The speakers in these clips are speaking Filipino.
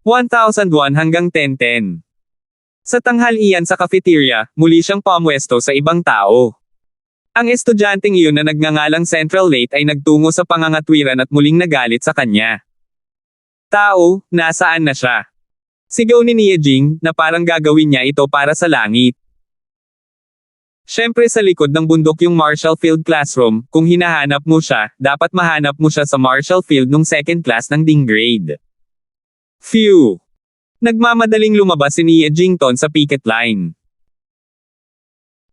1,001 hanggang 1010. Sa tanghalian sa cafeteria, muli siyang pamwesto sa ibang tao. Ang estudyanteng iyon na nagngangalang Central Late ay nagtungo sa pangangatwiran at muling nagalit sa kanya. Tao, nasaan na siya? Sigaw ni Nia Jing, na parang gagawin niya ito para sa langit. Siyempre sa likod ng bundok yung Marshall Field Classroom, kung hinahanap mo siya, dapat mahanap mo siya sa Marshall Field nung second class ng ding grade. Phew! Nagmamadaling lumabas si Nia Jington sa picket line.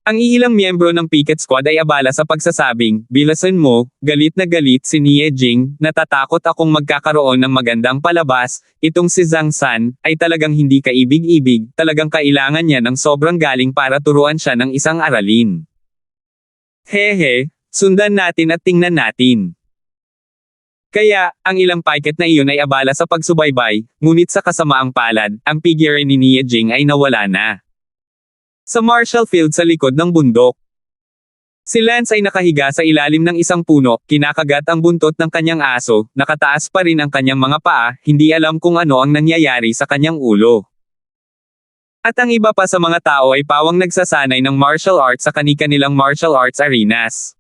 Ang ilang miyembro ng picket squad ay abala sa pagsasabing, "Bilasan mo," galit na galit si Nia Jing, "Natatakot akong magkakaroon ng magandang palabas, itong si Zhang San, ay talagang hindi kaibig-ibig, talagang kailangan niya ng sobrang galing para turuan siya ng isang aralin. Hehe, sundan natin at tingnan natin." Kaya, ang ilang piket na iyon ay abala sa pagsubaybay, ngunit sa kasamaang palad, ang figure ni Nia Jing ay nawala na. Sa Marshall Field sa likod ng bundok. Si Lance ay nakahiga sa ilalim ng isang puno, kinakagat ang buntot ng kanyang aso, nakataas pa rin ang kanyang mga paa, hindi alam kung ano ang nangyayari sa kanyang ulo. At ang iba pa sa mga tao ay pawang nagsasanay ng martial arts sa kani-kanilang martial arts arenas.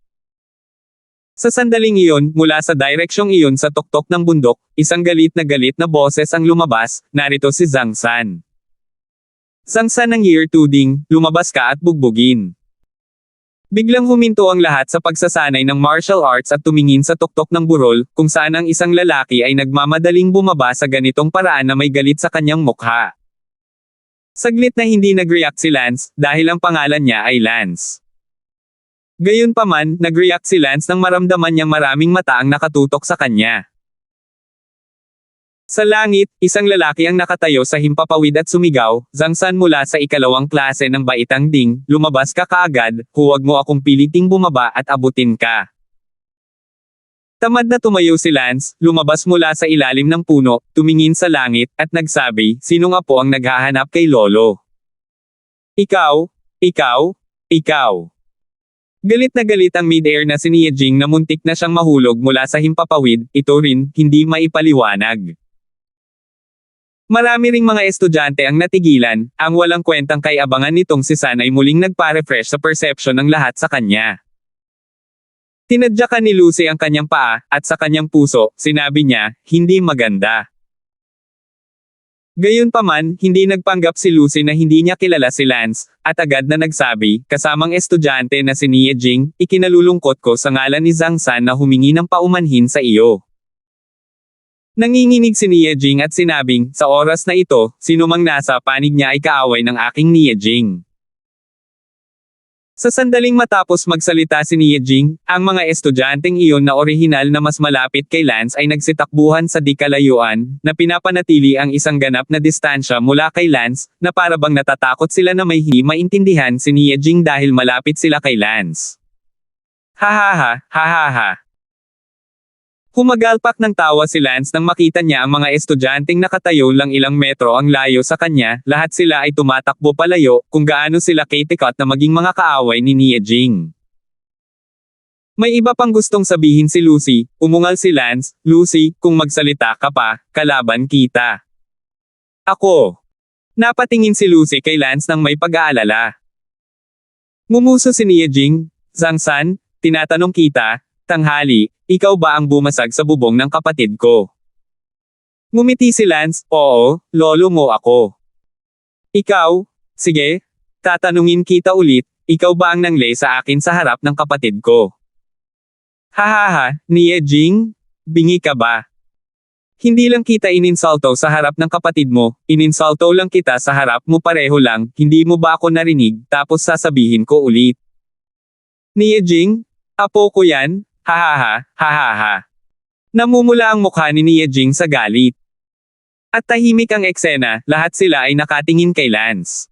Sa sandaling iyon, mula sa direksyong iyon sa tuktok ng bundok, isang galit na boses ang lumabas, "Narito si Zhang San. Zhang San ng Year 2 ding, lumabas ka at bugbugin." Biglang huminto ang lahat sa pagsasanay ng martial arts at tumingin sa tuktok ng burol, kung saan ang isang lalaki ay nagmamadaling bumaba sa ganitong paraan na may galit sa kanyang mukha. Saglit na hindi nag-react si Lance, dahil ang pangalan niya ay Lance. Gayunpaman, nag-react si Lance nang maramdaman niyang maraming mata ang nakatutok sa kanya. Sa langit, isang lalaki ang nakatayo sa himpapawid at sumigaw, "Zhang San mula sa ikalawang klase ng Baitang Ding, lumabas ka kaagad, huwag mo akong piliting bumaba at abutin ka." Tamad na tumayo si Lance, lumabas mula sa ilalim ng puno, tumingin sa langit, at nagsabi, "Sinong apo ang naghahanap kay Lolo? Ikaw? Ikaw? Ikaw?" Galit na galit ang mid-air na si Nia Jing na muntik na siyang mahulog mula sa himpapawid, ito rin, hindi maipaliwanag. Marami ring mga estudyante ang natigilan, ang walang kwentang kay-abangan nitong si San ay muling nagpa-refresh sa perception ng lahat sa kanya. Tinadyakan ni Lucy ang kanyang paa, at sa kanyang puso, sinabi niya, "Hindi maganda." Gayunpaman, hindi nagpanggap si Lucy na hindi niya kilala si Lance, at agad na nagsabi, kasamang estudyante na si Nia Jing, "Ikinalulungkot ko sa ngalan ni Zhang San na humingi ng paumanhin sa iyo." Nanginginig si Nia Jing at sinabing, sa oras na ito, sinumang nasa panig niya ay kaaway ng aking Nia Jing. Sa sandaling matapos magsalita si Nia Jing, ang mga estudyanteng iyon na orihinal na mas malapit kay Lance ay nagsitakbuhan sa di kalayuan, na pinapanatili ang isang ganap na distansya mula kay Lance, na parabang natatakot sila na may hindi maintindihan si Nia Jing dahil malapit sila kay Lance. Hahaha, hahaha. Humagalpak ng tawa si Lance nang makita niya ang mga estudyanteng nakatayo lang ilang metro ang layo sa kanya, lahat sila ay tumatakbo palayo, kung gaano sila katikot na maging mga kaaway ni Nia Jing. May iba pang gustong sabihin si Lucy, umungal si Lance, "Lucy, kung magsalita ka pa, kalaban kita." Ako. Napatingin si Lucy kay Lance nang may pag-aalala. Ngumuso si Nia Jing, "Zhang San, tinatanong kita, tanghali, ikaw ba ang bumasag sa bubong ng kapatid ko?" Ngumiti si Lance, "Oo, lolo mo ako." "Ikaw? Sige, tatanungin kita ulit, ikaw ba ang nanglay sa akin sa harap ng kapatid ko?" Hahaha, Nia Jing? Bingi ka ba? Hindi lang kita ininsulto sa harap ng kapatid mo, ininsulto lang kita sa harap mo pareho lang, hindi mo ba ako narinig, tapos sasabihin ko ulit. Nia Jing? Apo ko yan? Hahaha, hahaha. Namumula ang mukha ni Nia Jing sa galit. At tahimik ang eksena, lahat sila ay nakatingin kay Lance.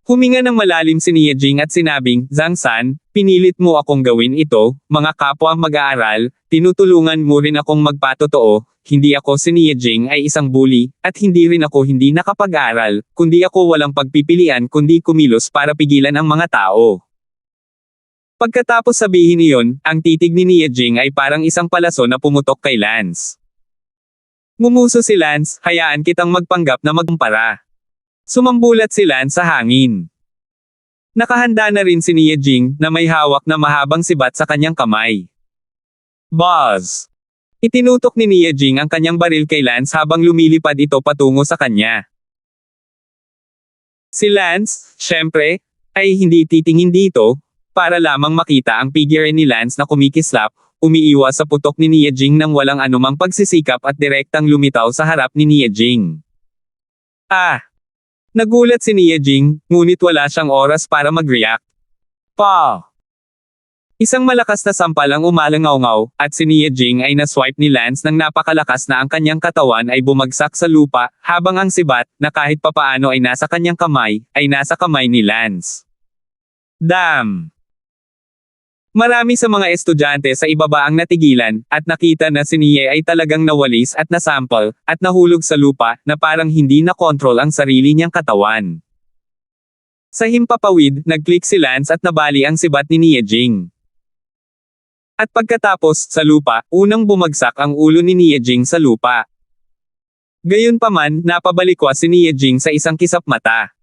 Huminga ng malalim si Nia Jing at sinabing, "Zhang San, pinilit mo akong gawin ito, mga kapwa mag-aaral, tinutulungan mo rin akong magpatotoo, hindi ako si Nia Jing ay isang bully, at hindi rin ako hindi nakapag-aral, kundi ako walang pagpipilian kundi kumilos para pigilan ang mga tao." Pagkatapos sabihin iyon, ang titig ni Nia Jing ay parang isang palaso na pumutok kay Lance. Ngumuso si Lance, hayaan kitang magpanggap na magkumpara. Sumambulat si Lance sa hangin. Nakahanda na rin si Nia Jing na may hawak na mahabang sibat sa kanyang kamay. Buzz! Itinutok ni Nia Jing ang kanyang baril kay Lance habang lumilipad ito patungo sa kanya. Si Lance, syempre, ay hindi titingin dito, para lamang makita ang figure ni Lance na kumikislap, umiiwas sa putok ni Nia Jing nang walang anumang pagsisikap at direktang lumitaw sa harap ni Nia Jing. Nagulat si Nia Jing, ngunit wala siyang oras para mag-react. Pa! Isang malakas na sampal ang umalangaw-ngaw, at si Nia Jing ay naswipe ni Lance nang napakalakas na ang kanyang katawan ay bumagsak sa lupa, habang ang sibat, na kahit papaano ay nasa kanyang kamay, ay nasa kamay ni Lance. Damn! Marami sa mga estudyante sa ibaba ang natigilan, at nakita na si Nia ay talagang nawalis at nasampal, at nahulog sa lupa, na parang hindi na-control ang sarili niyang katawan. Sa himpapawid, nag-click si Lance at nabali ang sibat ni Nia Jing. At pagkatapos, sa lupa, unang bumagsak ang ulo ni Nia Jing sa lupa. Gayunpaman, napabalikwa si Nia Jing sa isang kisap mata.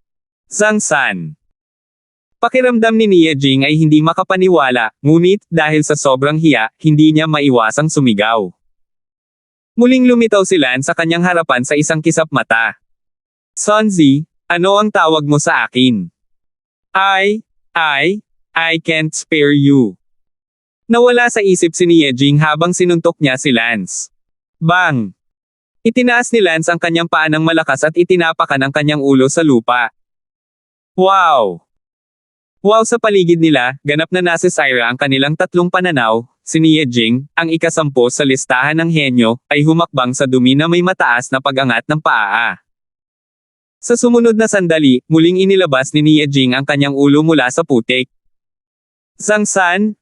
Zhang San. Pakiramdam ni Nia Jing ay hindi makapaniwala, ngunit, dahil sa sobrang hiya, hindi niya maiwasang sumigaw. Muling lumitaw si Lance sa kanyang harapan sa isang kisap mata. Sonzi, ano ang tawag mo sa akin? I can't spare you. Nawala sa isip si Nia Jing habang sinuntok niya si Lance. Bang! Itinaas ni Lance ang kanyang paa ng malakas at itinapakan ang kanyang ulo sa lupa. Wow! Wow, sa paligid nila, ganap na nasisira ang kanilang tatlong pananaw. Si Nia Jing, ang ika-10 sa listahan ng henyo, ay humakbang sa dumi na may mataas na pag-angat ng paa. Sa sumunod na sandali, muling inilabas ni Nia Jing ang kanyang ulo mula sa putik. Zhang San,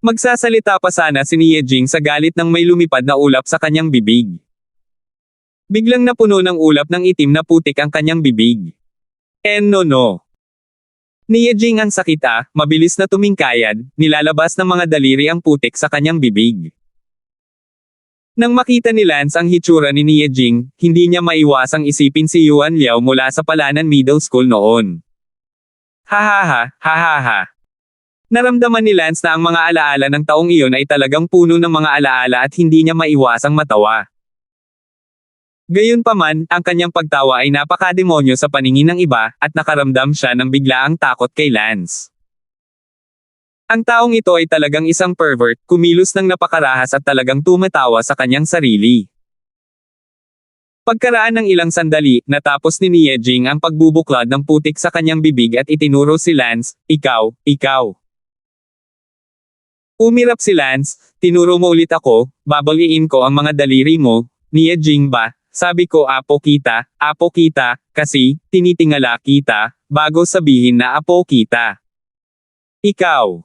magsasalita pa sana si Nia Jing sa galit nang may lumipad na ulap sa kanyang bibig. Biglang napuno ng ulap ng itim na putik ang kanyang bibig. No. Nia Jing ang sakit mabilis na tumingkayad, nilalabas ng mga daliri ang putik sa kanyang bibig. Nang makita ni Lance ang hitsura ni Nia Jing, hindi niya maiwasang isipin si Yuan Liao mula sa Palanan Middle School noon. Ha. Naramdaman ni Lance na ang mga alaala ng taong iyon ay talagang puno ng mga alaala at hindi niya maiwasang matawa. Gayunpaman, ang kanyang pagtawa ay napakademonyo sa paningin ng iba, at nakaramdam siya ng biglaang takot kay Lance. Ang taong ito ay talagang isang pervert, kumilos ng napakarahas at talagang tumatawa sa kanyang sarili. Pagkaraan ng ilang sandali, natapos ni Nia Jing ang pagbubuklad ng putik sa kanyang bibig at itinuro si Lance, ikaw. Umirap si Lance, tinuro mo ulit ako, babaliin ko ang mga daliri mo, Nia Jing ba? Sabi ko apo kita, kasi, tinitingala kita, bago sabihin na apo kita. Ikaw.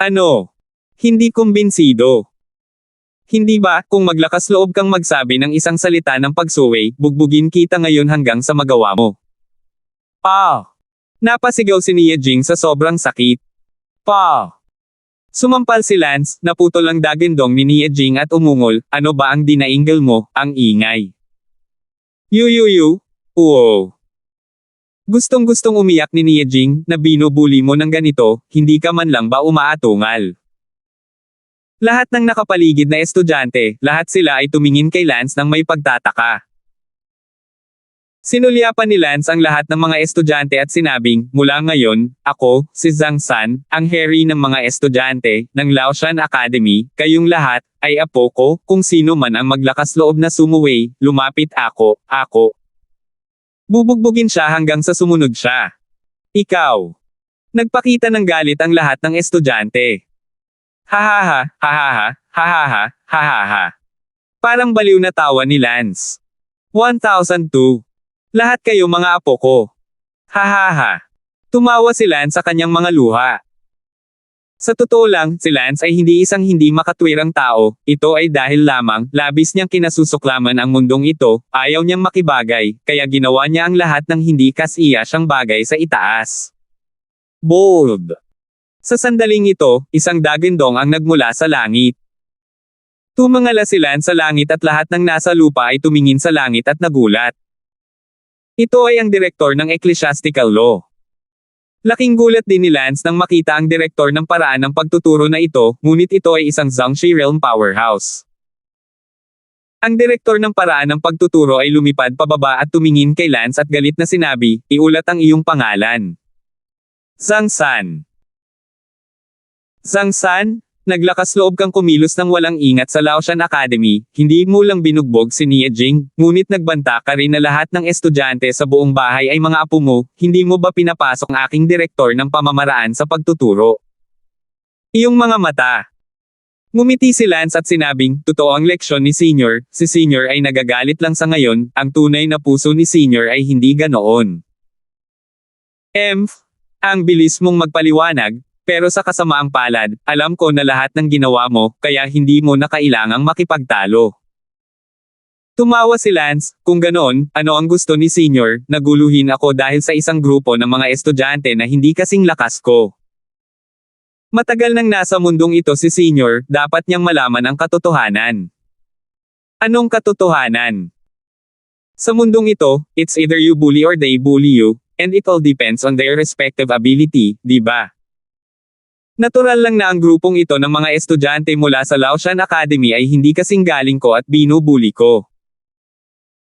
Ano? Hindi kumbinsido. Hindi ba, kung maglakas loob kang magsabi ng isang salita ng pagsuway, bugbugin kita ngayon hanggang sa magawa mo. Napasigaw si Nia Jing sa sobrang sakit. Sumampal si Lance, naputol ang dagindong ni Nia Jing at umungol, ano ba ang dinainggil mo, ang ingay. Wow. Gustong-gustong umiyak ni Nia Jing, na binubuli mo ng ganito, hindi ka man lang ba umaatungal. Lahat ng nakapaligid na estudyante, lahat sila ay tumingin kay Lance nang may pagtataka. Sinulyapan ni Lance ang lahat ng mga estudyante at sinabing, mula ngayon, ako, si Zhang San, ang Harry ng mga estudyante, ng Laoshan Academy, kayong lahat, ay apo ko, kung sino man ang maglakas loob na sumuway, lumapit ako. Bubugbugin siya hanggang sa sumunod siya. Ikaw. Nagpakita ng galit ang lahat ng estudyante. Ha. Parang baliw na tawa ni Lance. 1002. Lahat kayo mga apo ko. Ha. Tumawa si Lance sa kanyang mga luha. Sa totoo lang, si Lance ay hindi isang hindi makatwirang tao, ito ay dahil lamang, labis niyang kinasusuklaman ang mundong ito, ayaw niyang makibagay, kaya ginawa niya ang lahat ng hindi kasiya siyang bagay sa itaas. Bold. Sa sandaling ito, isang dagindong ang nagmula sa langit. Tumangala si Lance sa langit at lahat ng nasa lupa ay tumingin sa langit at nagulat. Ito ay ang direktor ng ecclesiastical law. Laking gulat din ni Lance nang makita ang direktor ng paraan ng pagtuturo na ito, ngunit ito ay isang Zhangxi Realm powerhouse. Ang direktor ng paraan ng pagtuturo ay lumipad pababa at tumingin kay Lance at galit na sinabi, "Iulat ang iyong pangalan." Zhang San. Zhang San, naglakas loob kang kumilos ng walang ingat sa Laoshan Academy, hindi mo lang binugbog si Nia Jing, ngunit nagbanta ka rin na lahat ng estudyante sa buong bahay ay mga apo mo, hindi mo ba pinapasok ang aking direktor ng pamamaraan sa pagtuturo? Iyong mga mata. Ngumiti si Lance at sinabing, totoo ang leksyon ni Senior, si Senior ay nagagalit lang sa ngayon, ang tunay na puso ni Senior ay hindi ganoon. Ang bilis mong magpaliwanag, pero sa kasamaang palad, alam ko na lahat ng ginawa mo, kaya hindi mo na kailangang makipagtalo. Tumawa si Lance, kung ganoon, ano ang gusto ni Senior, naguluhin ako dahil sa isang grupo ng mga estudyante na hindi kasing lakas ko. Matagal nang nasa mundong ito si Senior, dapat niyang malaman ang katotohanan. Anong katotohanan? Sa mundong ito, it's either you bully or they bully you, and it all depends on their respective ability, di ba? Natural lang na ang grupong ito ng mga estudyante mula sa Laoshan Academy ay hindi kasing galing ko at binubuli ko.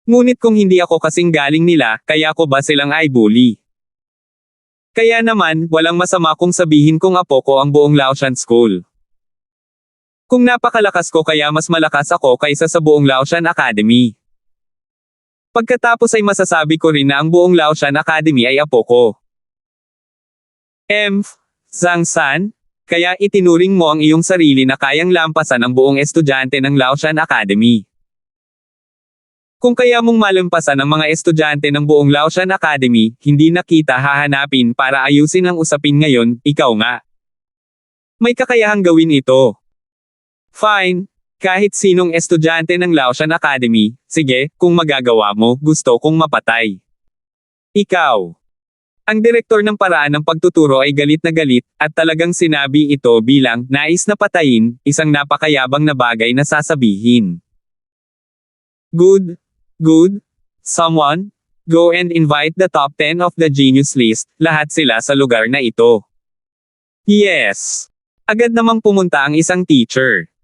Ngunit kung hindi ako kasing galing nila, kaya ko ba silang ay bully? Kaya naman, walang masama kung sabihin kong apo ko ang buong Laoshan School. Kung napakalakas ko kaya mas malakas ako kaysa sa buong Laoshan Academy. Pagkatapos ay masasabi ko rin na ang buong Laoshan Academy ay apo ko. Zhang San, kaya itinuring mo ang iyong sarili na kayang lampasan ang buong estudyante ng Laoshan Academy. Kung kaya mong malampasan ang mga estudyante ng buong Laoshan Academy, hindi na kita hahanapin para ayusin ang usapin ngayon, ikaw nga. May kakayahang gawin ito. Fine. Kahit sinong estudyante ng Laoshan Academy, sige, kung magagawa mo, gusto kong mapatay. Ikaw. Ang direktor ng paraan ng pagtuturo ay galit na galit, at talagang sinabi ito bilang nais na patayin, isang napakayabang na bagay na sasabihin. Good. Someone, go and invite the top 10 of the genius list, lahat sila sa lugar na ito. Yes. Agad namang pumunta ang isang teacher.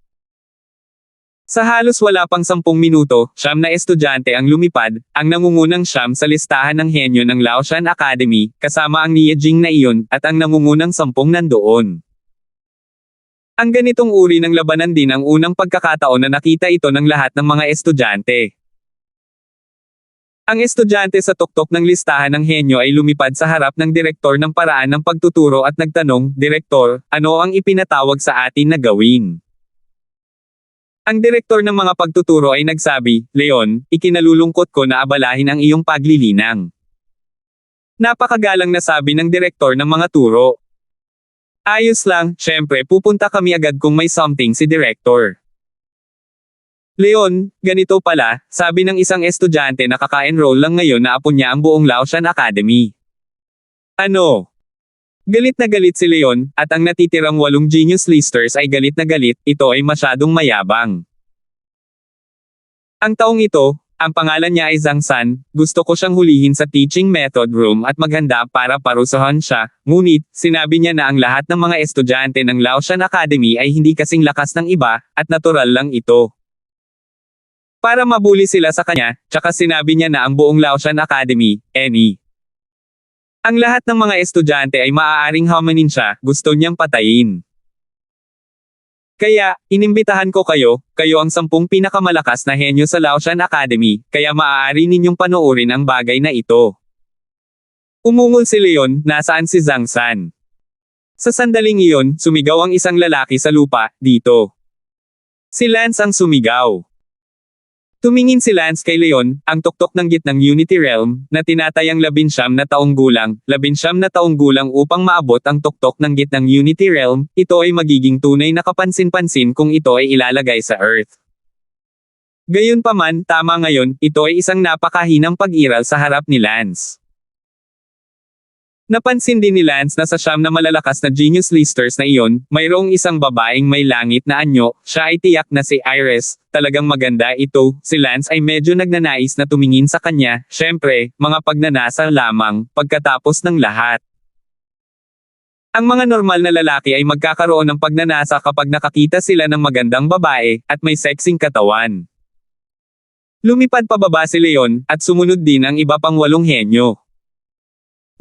Sa halos wala pang 10 minuto, 9 na estudyante ang lumipad, ang nangungunang 9 sa listahan ng henyo ng Laoshan Academy, kasama ang Nia Jing na iyon, at ang nangungunang 10 nandoon. Ang ganitong uri ng labanan din ang unang pagkakataon na nakita ito ng lahat ng mga estudyante. Ang estudyante sa tuktok ng listahan ng henyo ay lumipad sa harap ng direktor ng paraan ng pagtuturo at nagtanong, Direktor, ano ang ipinatawag sa atin na gawin? Ang direktor ng mga pagtuturo ay nagsabi, Leon, ikinalulungkot ko na abalahin ang iyong paglilinang. Napakagalang na sabi ng direktor ng mga turo. Ayos lang, syempre pupunta kami agad kung may something si direktor. Leon, ganito pala, sabi ng isang estudyante na kaka-enroll lang ngayon na apo niya ang buong Laoshan Academy. Ano? Galit na galit si Leon, at ang natitirang 8 genius listers ay galit na galit, ito ay masyadong mayabang. Ang taong ito, ang pangalan niya ay Zhang San, gusto ko siyang hulihin sa teaching method room at maghanda para parusahan siya, ngunit, sinabi niya na ang lahat ng mga estudyante ng Laoshan Academy ay hindi kasing lakas ng iba, at natural lang ito. Para mabuli sila sa kanya, tsaka sinabi niya na ang buong Laoshan Academy, ang lahat ng mga estudyante ay maaaring hamanin siya, gusto niyang patayin. Kaya, inimbitahan ko kayo ang 10 pinakamalakas na henyo sa Laoshan Academy, kaya maaari ninyong panoorin ang bagay na ito. Umungol si Leon, nasaan si Zhang San? Sa sandaling iyon, sumigaw ang isang lalaki sa lupa, dito. Si Lance ang sumigaw. Tumingin si Lance kay Leon, ang tuktok ng gitnang Unity Realm, na tinatayang 19 na taong gulang, 19 na taong gulang upang maabot ang tuktok ng gitnang Unity Realm, ito ay magiging tunay na kapansin-pansin kung ito ay ilalagay sa Earth. Gayunpaman, tama ngayon, ito ay isang napakahinang pag-iral sa harap ni Lance. Napansin din ni Lance na sa siyam na malalakas na genius listers na iyon, mayroong isang babaeng may langit na anyo, siya ay tiyak na si Iris, talagang maganda ito, si Lance ay medyo nagnanais na tumingin sa kanya, syempre, mga pagnanasa lamang, pagkatapos ng lahat. Ang mga normal na lalaki ay magkakaroon ng pagnanasa kapag nakakita sila ng magandang babae, at may sexing katawan. Lumipad pababa si Leon, at sumunod din ang iba pang 8 henyo.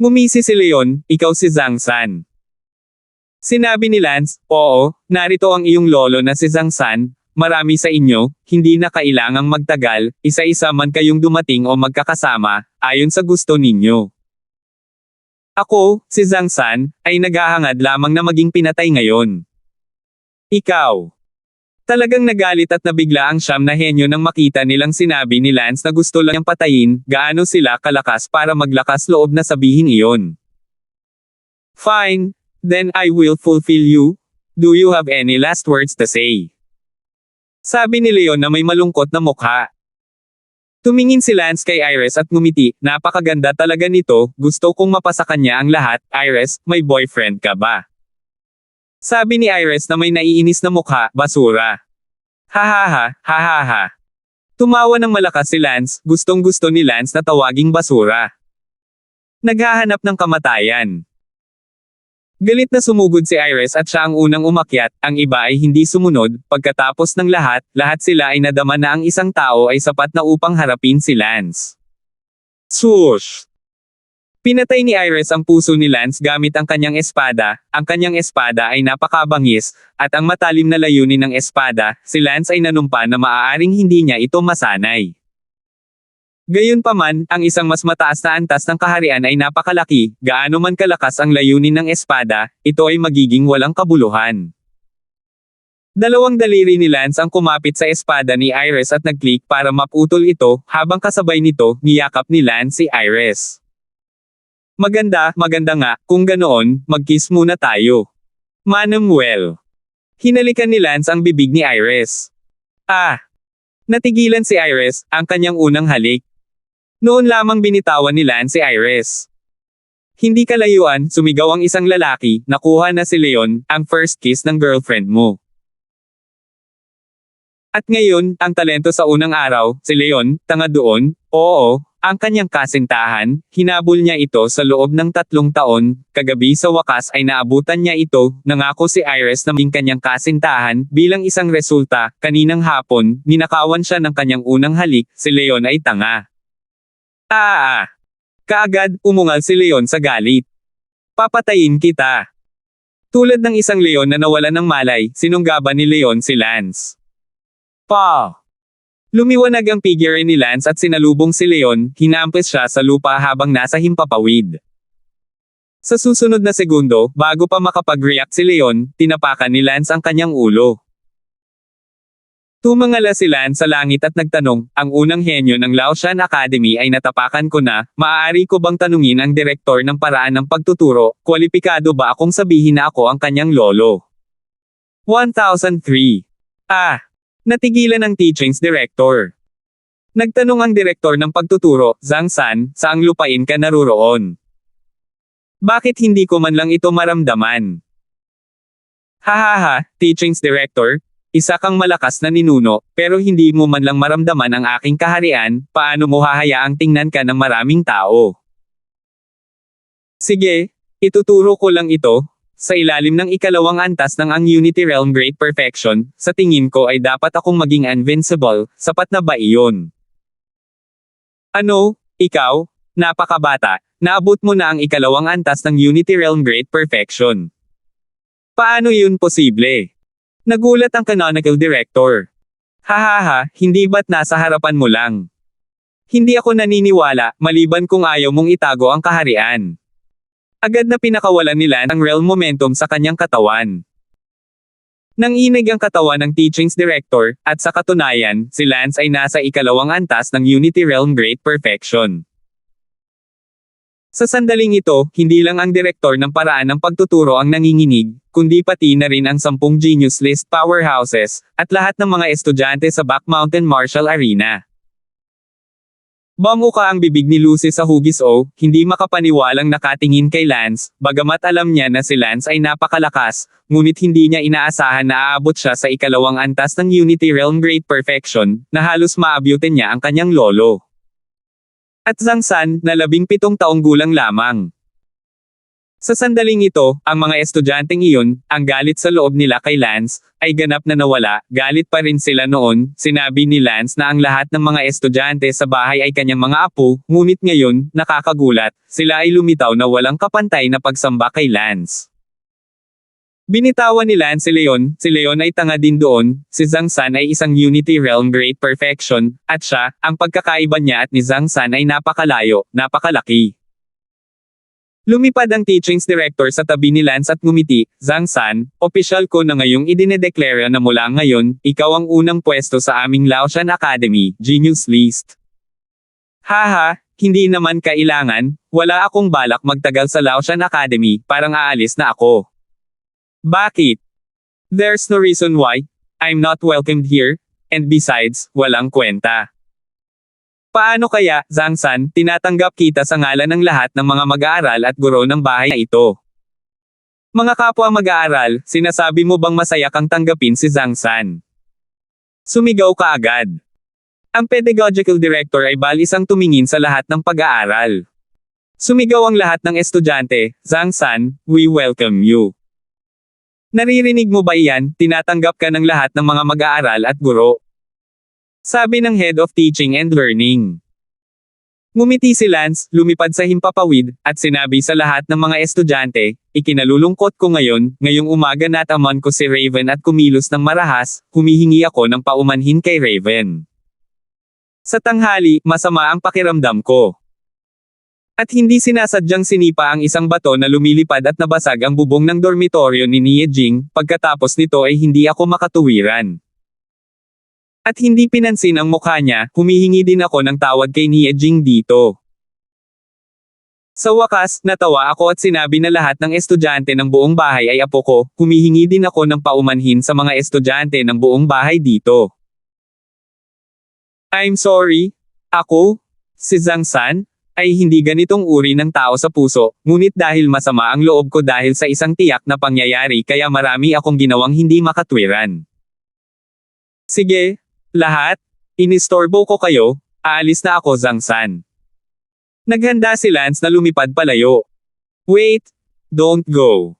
Ngumisi si Leon, ikaw si Zhang San. Sinabi ni Lance, oo, narito ang iyong lolo na si Zhang San, marami sa inyo, hindi na kailangang magtagal, isa-isa man kayong dumating o magkakasama, ayon sa gusto ninyo. Ako, si Zhang San, ay naghahangad lamang na maging pinatay ngayon. Ikaw. Talagang nagalit at nabigla ang siyam na henyo nang makita nilang sinabi ni Lance na gusto lang niyang patayin, gaano sila kalakas para maglakas loob na sabihin iyon. Fine, then I will fulfill you. Do you have any last words to say? Sabi ni Leon na may malungkot na mukha. Tumingin si Lance kay Iris at ngumiti, napakaganda talaga nito, gusto kong mapasa kanya ang lahat. Iris, may boyfriend ka ba? Sabi ni Iris na may naiinis na mukha, basura. Hahaha, hahaha. Tumawa ng malakas si Lance, gustong-gusto ni Lance na tawaging basura. Naghahanap ng kamatayan. Galit na sumugod si Iris at siya ang unang umakyat, ang iba ay hindi sumunod, pagkatapos ng lahat, lahat sila ay nadama na ang isang tao ay sapat na upang harapin si Lance. Swoosh! Pinatay ni Iris ang puso ni Lance gamit ang kanyang espada ay napakabangis, at ang matalim na layunin ng espada, si Lance ay nanumpa na maaaring hindi niya ito masanay. Gayunpaman, ang isang mas mataas na antas ng kaharian ay napakalaki, gaano man kalakas ang layunin ng espada, ito ay magiging walang kabuluhan. Dalawang daliri ni Lance ang kumapit sa espada ni Iris at nag-click para maputol ito, habang kasabay nito, niyakap ni Lance si Iris. Maganda nga, kung ganoon, mag-kiss muna tayo. Manuel. Hinalikan ni Lance ang bibig ni Iris. Natigilan si Iris, ang kanyang unang halik. Noon lamang binitawan ni Lance si Iris. Hindi kalayuan, sumigaw ang isang lalaki, nakuha na si Leon, ang first kiss ng girlfriend mo. At ngayon, ang talento sa unang araw, si Leon, tanga doon, oo, ang kanyang kasintahan, hinabol niya ito sa loob ng 3 taon, kagabi sa wakas ay naabutan niya ito, nangako si Iris na maging kanyang kasintahan, bilang isang resulta, kaninang hapon, ninakawan siya ng kanyang unang halik, si Leon ay tanga. Kaagad, umungal si Leon sa galit. Papatayin kita. Tulad ng isang leon na nawalan ng malay, sinunggaban ni Leon si Lance. Lumiwanag ang figure ni Lance at sinalubong si Leon, hinampes siya sa lupa habang nasa himpapawid. Sa susunod na segundo, bago pa makapag-react si Leon, tinapakan ni Lance ang kanyang ulo. Tumangala si Lance sa langit at nagtanong, ang unang henyo ng Laoshan Academy ay natapakan ko na, maaari ko bang tanungin ang direktor ng paraan ng pagtuturo, kwalipikado ba akong sabihin na ako ang kanyang lolo? 1003. Natigilan ang teachings director. Nagtanong ang direktor ng pagtuturo, Zhang San, saang lupain ka naruroon? Bakit hindi ko man lang ito maramdaman? Hahaha, teachings director, isa kang malakas na ninuno, pero hindi mo man lang maramdaman ang aking kaharian, paano mo hahayaang tingnan ka ng maraming tao? Sige, ituturo ko lang ito. Sa ilalim ng ikalawang antas ng ang Unity Realm Great Perfection, sa tingin ko ay dapat akong maging invincible, sapat na ba iyon? Ano, ikaw, napakabata, naabot mo na ang ikalawang antas ng Unity Realm Great Perfection. Paano yun posible? Nagulat ang canonical director. Hahaha, hindi ba't nasa harapan mo lang? Hindi ako naniniwala, maliban kung ayaw mong itago ang kaharian. Agad na pinakawalan ni Lance ang realm momentum sa kanyang katawan. Nanginig ang katawan ng teachings director, at sa katunayan, si Lance ay nasa ikalawang antas ng Unity Realm Great Perfection. Sa sandaling ito, hindi lang ang direktor ng paraan ng pagtuturo ang nanginginig, kundi pati na rin ang 10 Genius List powerhouses, at lahat ng mga estudyante sa Back Mountain Martial Arena. Bamuka ang bibig ni Lucy sa hugis hindi makapaniwalang nakatingin kay Lance, bagamat alam niya na si Lance ay napakalakas, ngunit hindi niya inaasahan na aabot siya sa ikalawang antas ng Unity Realm Great Perfection, na halos maabutin niya ang kanyang lolo. At Zhang San, na 17 taong gulang lamang. Sa sandaling ito, ang mga estudyanteng iyon, ang galit sa loob nila kay Lance, ay ganap na nawala, galit pa rin sila noon, sinabi ni Lance na ang lahat ng mga estudyante sa bahay ay kanyang mga apo, ngunit ngayon, nakakagulat, sila ay lumitaw na walang kapantay na pagsamba kay Lance. Binitawan ni Lance si Leon ay tanga din doon, si Zhang San ay isang Unity Realm Great Perfection, at siya, ang pagkakaiba niya at ni Zhang San ay napakalayo, napakalaki. Lumipad ang teachings director sa tabi ni Lance at ngumiti, Zhang San, opisyal ko na ngayong idinedeklara na mula ngayon, ikaw ang unang pwesto sa aming Laotian Academy, Genius List. Haha, hindi naman kailangan, wala akong balak magtagal sa Laotian Academy, parang aalis na ako. Bakit? There's no reason why, I'm not welcomed here, and besides, walang kwenta. Paano kaya, Zhang San, tinatanggap kita sa ngalan ng lahat ng mga mag-aaral at guro ng bahay na ito? Mga kapwa mag-aaral, sinasabi mo bang masaya kang tanggapin si Zhang San? Sumigaw ka agad. Ang pedagogical director ay balisang tumingin sa lahat ng pag-aaral. Sumigaw ang lahat ng estudyante, Zhang San, we welcome you. Naririnig mo ba iyan, tinatanggap ka ng lahat ng mga mag-aaral at guro? Sabi ng Head of Teaching and Learning. Ngumiti si Lance, lumipad sa himpapawid, at sinabi sa lahat ng mga estudyante, ikinalulungkot ko ngayong umaga natamon ko si Raven at kumilos ng marahas, humihingi ako ng paumanhin kay Raven. Sa tanghali, masama ang pakiramdam ko. At hindi sinasadyang sinipa ang isang bato na lumilipad at nabasag ang bubong ng dormitoryo ni Nie Jing, pagkatapos nito ay hindi ako makatuwiran. At hindi pinansin ang mukha niya, humihingi din ako ng tawad kay Nie Jing dito. Sa wakas, natawa ako at sinabi na lahat ng estudyante ng buong bahay ay apo ko, humihingi din ako ng paumanhin sa mga estudyante ng buong bahay dito. I'm sorry, ako, si Zhang San, ay hindi ganitong uri ng tao sa puso, ngunit dahil masama ang loob ko dahil sa isang tiyak na pangyayari kaya marami akong ginawang hindi makatwiran. Sige. Lahat? Inistorbo ko kayo, aalis na ako Zhang San. Naghanda si Lance na lumipad palayo. Wait! Don't go.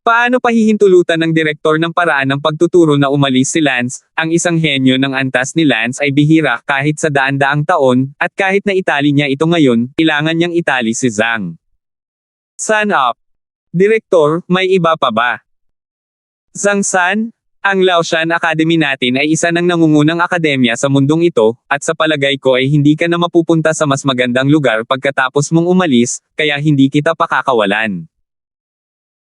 Paano pahihintulutan ng direktor ng paraan ng pagtuturo na umalis si Lance, ang isang henyo ng antas ni Lance ay bihira kahit sa daan-daang taon, at kahit na itali niya ito ngayon, kailangan niyang itali si Zhang. San up. Direktor, may iba pa ba? Zhang San? Ang Laotian Academy natin ay isa ng nangungunang akademya sa mundong ito, at sa palagay ko ay hindi ka na mapupunta sa mas magandang lugar pagkatapos mong umalis, kaya hindi kita pakakawalan.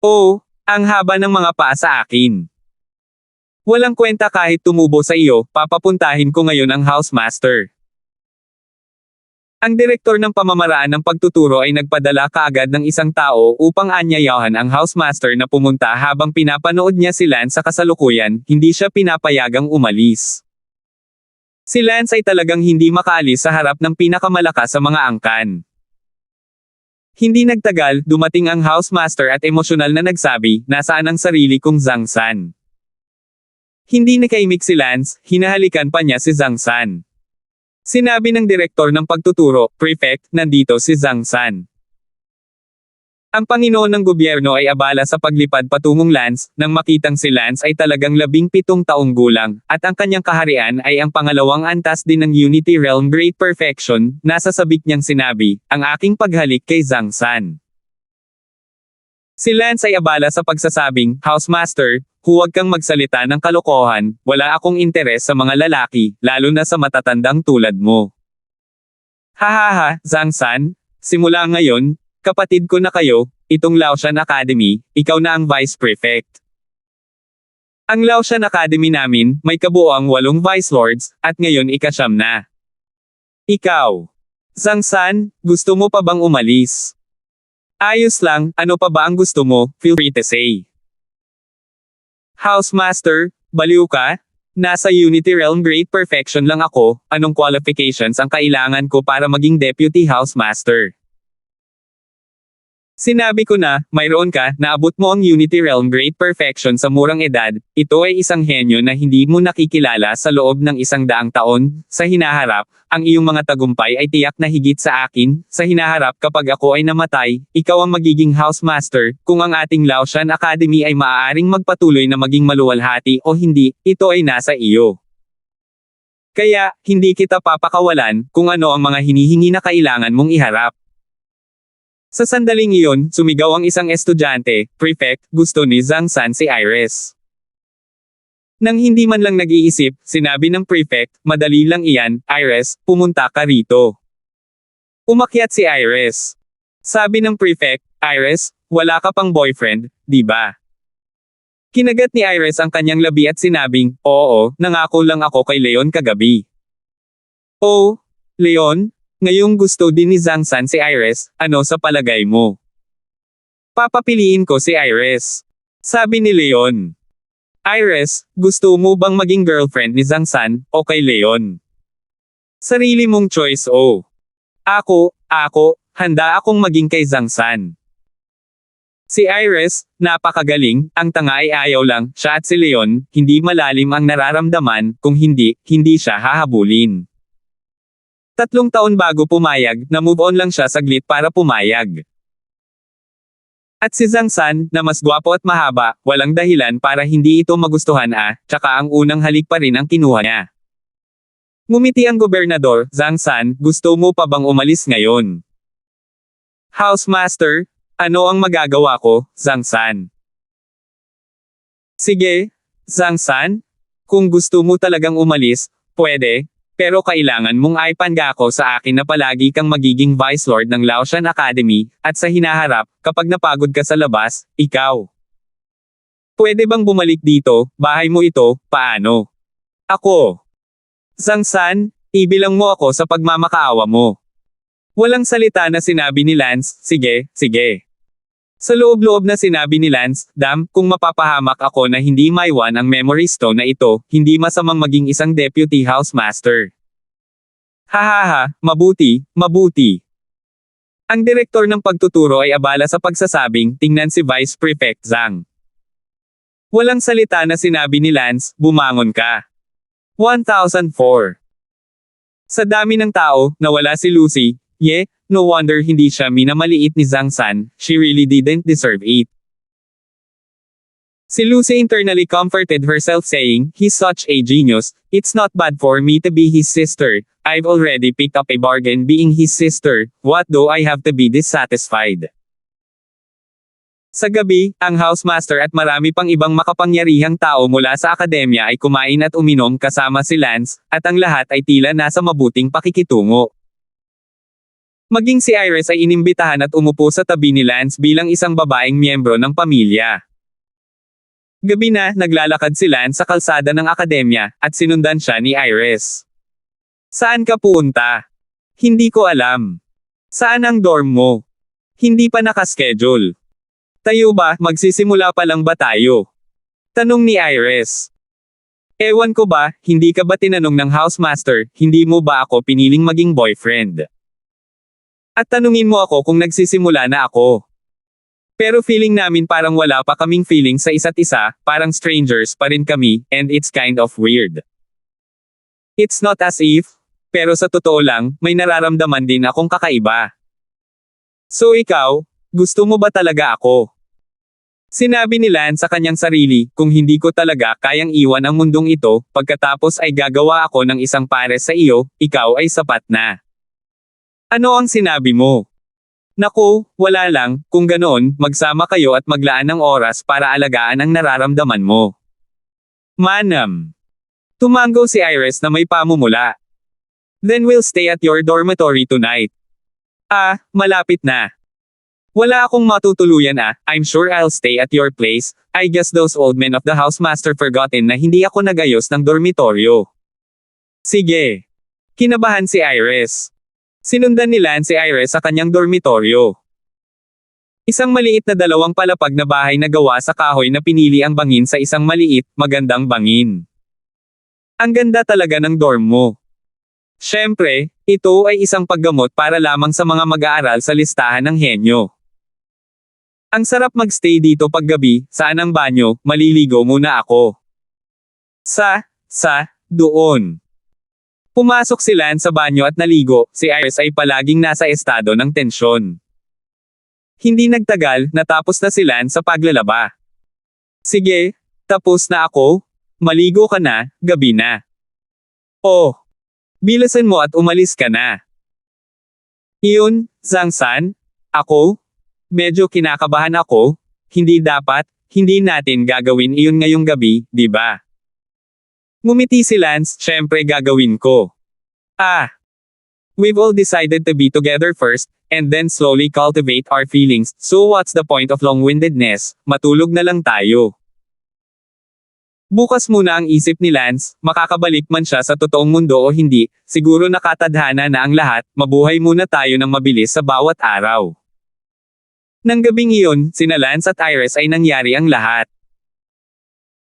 Oh, ang haba ng mga paa sa akin. Walang kwenta kahit tumubo sa iyo, papapuntahin ko ngayon ang housemaster. Ang direktor ng pamamaraan ng pagtuturo ay nagpadala kaagad ng isang tao upang anyayahan ang housemaster na pumunta habang pinapanood niya si Lance sa kasalukuyan, hindi siya pinapayagang umalis. Si Lance ay talagang hindi makaalis sa harap ng pinakamalakas sa mga angkan. Hindi nagtagal, dumating ang housemaster at emosyonal na nagsabi, nasaan ang sarili kong Zhang San? Hindi nakaimik si Lance, hinahalikan pa niya si Zhang San. Sinabi ng direktor ng pagtuturo, Prefect, nandito si Zhang San. Ang Panginoon ng gobyerno ay abala sa paglipad patungong Lance, nang makitang si Lance ay talagang 17 taong gulang, at ang kanyang kaharian ay ang pangalawang antas din ng Unity Realm Great Perfection, nasa sabik niyang sinabi, ang aking paghalik kay Zhang San. Si Lance ay abala sa pagsasabing, Housemaster, huwag kang magsalita ng kalokohan, wala akong interes sa mga lalaki, lalo na sa matatandang tulad mo. Hahaha, Zhang San, simula ngayon, kapatid ko na kayo, itong Laotian Academy, ikaw na ang Vice Prefect. Ang Laotian Academy namin, may kabuoang 8 Vice Lords, at ngayon ika-9 na. Ikaw. Zhang San, gusto mo pa bang umalis? Ayos lang, ano pa ba ang gusto mo, feel free to say. Housemaster, baliw ka? Nasa Unity Realm Great Perfection lang ako, anong qualifications ang kailangan ko para maging Deputy Housemaster? Sinabi ko na, mayroon ka, naabot mo ang Unity Realm Great Perfection sa murang edad, ito ay isang henyo na hindi mo nakikilala sa loob ng 100 taon, sa hinaharap, ang iyong mga tagumpay ay tiyak na higit sa akin, sa hinaharap kapag ako ay namatay, ikaw ang magiging housemaster, kung ang ating Laotian Academy ay maaaring magpatuloy na maging maluwalhati o hindi, ito ay nasa iyo. Kaya, hindi kita papakawalan, kung ano ang mga hinihingi na kailangan mong iharap. Sa sandaling iyon, sumigaw ang isang estudyante, "Prefect, gusto ni Zhang San si Iris." Nang hindi man lang nag-iisip, sinabi ng prefect, "Madali lang iyan, Iris, pumunta ka rito." Umakyat si Iris. Sabi ng prefect, "Iris, wala ka pang boyfriend, di ba?" Kinagat ni Iris ang kanyang labi at sinabing, "Oo, nangako lang ako kay Leon kagabi." "Oh, Leon? Ngayong gusto din ni Zhang San si Iris, ano sa palagay mo?" "Papapiliin ko si Iris." Sabi ni Leon. "Iris, gusto mo bang maging girlfriend ni Zhang San, o kay Leon?" "Sarili mong choice o." Ako, handa akong maging kay Zhang San." Si Iris, napakagaling, ang tanga ay ayaw lang, siya at si Leon, hindi malalim ang nararamdaman, kung hindi, hindi siya hahabulin. 3 taon bago pumayag, na-move on lang siya saglit para pumayag. At si Zhang San, na mas gwapo at mahaba, walang dahilan para hindi ito magustuhan tsaka ang unang halik pa rin ang kinuha niya. Ngumiti ang gobernador, "Zhang San, gusto mo pa bang umalis ngayon?" "Housemaster, ano ang magagawa ko, Zhang San?" "Sige, Zhang San, kung gusto mo talagang umalis, pwede. Pero kailangan mong ipangako sa akin na palagi kang magiging Vice Lord ng Laotian Academy, at sa hinaharap, kapag napagod ka sa labas, ikaw. Pwede bang bumalik dito, bahay mo ito, paano?" "Ako. Zhang San, ibilang mo ako sa pagmamakaawa mo." Walang salita na sinabi ni Lance, "Sige, sige." Sa loob-loob na sinabi ni Lance, kung mapapahamak ako na hindi maiwan ang memory stone na ito, hindi masamang maging isang deputy housemaster." "Hahaha, mabuti, mabuti." Ang direktor ng pagtuturo ay abala sa pagsasabing, tingnan si Vice Prefect Zhang. Walang salita na sinabi ni Lance, "Bumangon ka." 1004. Sa dami ng tao, nawala si Lucy. No wonder hindi siya minamaliit ni Zhang San, she really didn't deserve it. Si Lucy internally comforted herself saying, "He's such a genius, it's not bad for me to be his sister, I've already picked up a bargain being his sister, what do I have to be dissatisfied?" Sa gabi, ang housemaster at marami pang ibang makapangyarihang tao mula sa akademya ay kumain at uminom kasama si Lance, at ang lahat ay tila nasa mabuting pakikitungo. Maging si Iris ay inimbitahan at umupo sa tabi ni Lance bilang isang babaeng miyembro ng pamilya. Gabi na, naglalakad si Lance sa kalsada ng akademya, at sinundan siya ni Iris. "Saan ka puunta?" "Hindi ko alam." "Saan ang dorm mo?" "Hindi pa nakaschedule." "Tayo ba, magsisimula pa lang ba tayo?" tanong ni Iris. "Ewan ko ba, hindi ka ba tinanong ng housemaster, hindi mo ba ako piniling maging boyfriend? At tanungin mo ako kung nagsisimula na ako. Pero feeling namin parang wala pa kaming feeling sa isa't isa, parang strangers pa rin kami, and it's kind of weird. It's not as if, pero sa totoo lang, may nararamdaman din akong kakaiba. So ikaw, gusto mo ba talaga ako?" Sinabi ni Lance sa kanyang sarili, "Kung hindi ko talaga kayang iwan ang mundong ito, pagkatapos ay gagawa ako ng isang pares sa iyo, ikaw ay sapat na." "Ano ang sinabi mo?" "Naku, wala lang, kung ganoon, magsama kayo at maglaan ng oras para alagaan ang nararamdaman mo." "Manam." Tumango si Iris na may pamumula. "Then we'll stay at your dormitory tonight." Malapit na. "Wala akong matutuluyan I'm sure I'll stay at your place, I guess those old men of the housemaster forgotten na hindi ako nagayos ng dormitoryo." "Sige." Kinabahan si Iris. Sinundan ni Lance si Iris sa kanyang dormitoryo. Isang maliit na 2 palapag na bahay na gawa sa kahoy na pinili ang bangin sa isang maliit, magandang bangin. Ang ganda talaga ng dorm mo. Siyempre, ito ay isang paggamot para lamang sa mga mag-aaral sa listahan ng henyo. Ang sarap magstay dito paggabi, saan ang banyo, maliligo muna ako. Doon. Pumasok si Lance sa banyo at naligo, si Iris ay palaging nasa estado ng tensyon. Hindi nagtagal, natapos na si Lance sa paglalaba. Sige, tapos na ako, maligo ka na, gabi na. Oh, bilisan mo at umalis ka na. Iyon, Zhang-san, ako? Medyo kinakabahan ako, hindi dapat, hindi natin gagawin iyon ngayong gabi, di ba? Ngumiti si Lance, syempre gagawin ko. We've all decided to be together first, and then slowly cultivate our feelings, so what's the point of long-windedness, matulog na lang tayo. Bukas muna ang isip ni Lance, makakabalik man siya sa totoong mundo o hindi, siguro nakatadhana na ang lahat, mabuhay muna tayo ng mabilis sa bawat araw. Nang gabing iyon, sina Lance at Iris ay nangyari ang lahat.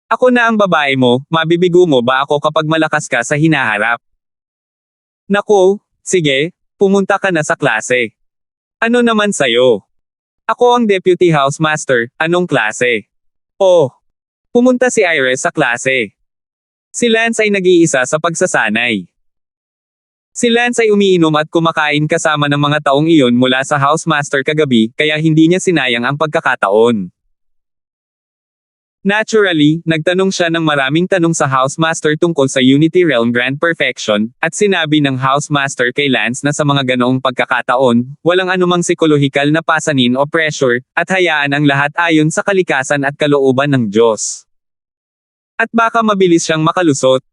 Ako na ang babae mo, mabibigo mo ba ako kapag malakas ka sa hinaharap? Naku, sige, pumunta ka na sa klase. Ano naman sayo? Ako ang deputy housemaster, anong klase? Oh, pumunta si Iris sa klase. Si Lance ay nag-iisa sa pagsasanay. Si Lance ay umiinom at kumakain kasama ng mga taong iyon mula sa housemaster kagabi, kaya hindi niya sinayang ang pagkakataon. Naturally, nagtanong siya ng maraming tanong sa housemaster tungkol sa Unity Realm Grand Perfection, at sinabi ng housemaster kay Lance na sa mga ganoong pagkakataon, walang anumang psikolohikal na pasanin o pressure, at hayaan ang lahat ayon sa kalikasan at kalooban ng Diyos. At baka mabilis siyang makalusot.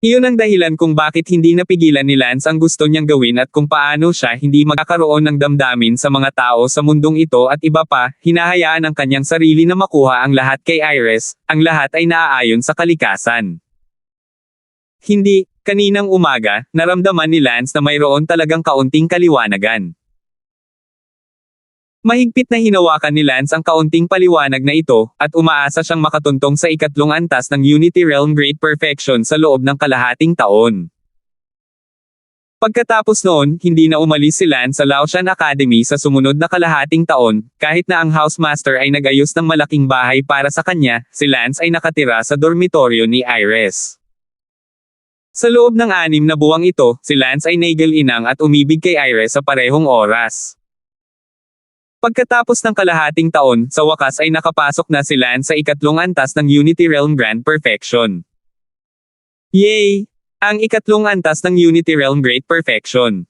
Iyon ang dahilan kung bakit hindi napigilan ni Lance ang gusto niyang gawin at kung paano siya hindi magkakaroon ng damdamin sa mga tao sa mundong ito at iba pa, hinahayaan ang kanyang sarili na makuha ang lahat kay Iris, ang lahat ay naaayon sa kalikasan. Hindi, kaninang umaga, naramdaman ni Lance na mayroon talagang kaunting kaliwanagan. Mahigpit na hinawakan ni Lance ang kaunting paliwanag na ito, at umaasa siyang makatuntong sa ikatlong antas ng Unity Realm Great Perfection sa loob ng kalahating taon. Pagkatapos noon, hindi na umalis si Lance sa Laotian Academy sa sumunod na kalahating taon, kahit na ang housemaster ay nag-ayos ng malaking bahay para sa kanya, si Lance ay nakatira sa dormitoryo ni Iris. Sa loob ng 6 na buwang ito, si Lance ay nagil-inang at umibig kay Iris sa parehong oras. Pagkatapos ng kalahating taon, sa wakas ay nakapasok na si Lance sa ikatlong antas ng Unity Realm Grand Perfection. Yay! Ang ikatlong antas ng Unity Realm Great Perfection.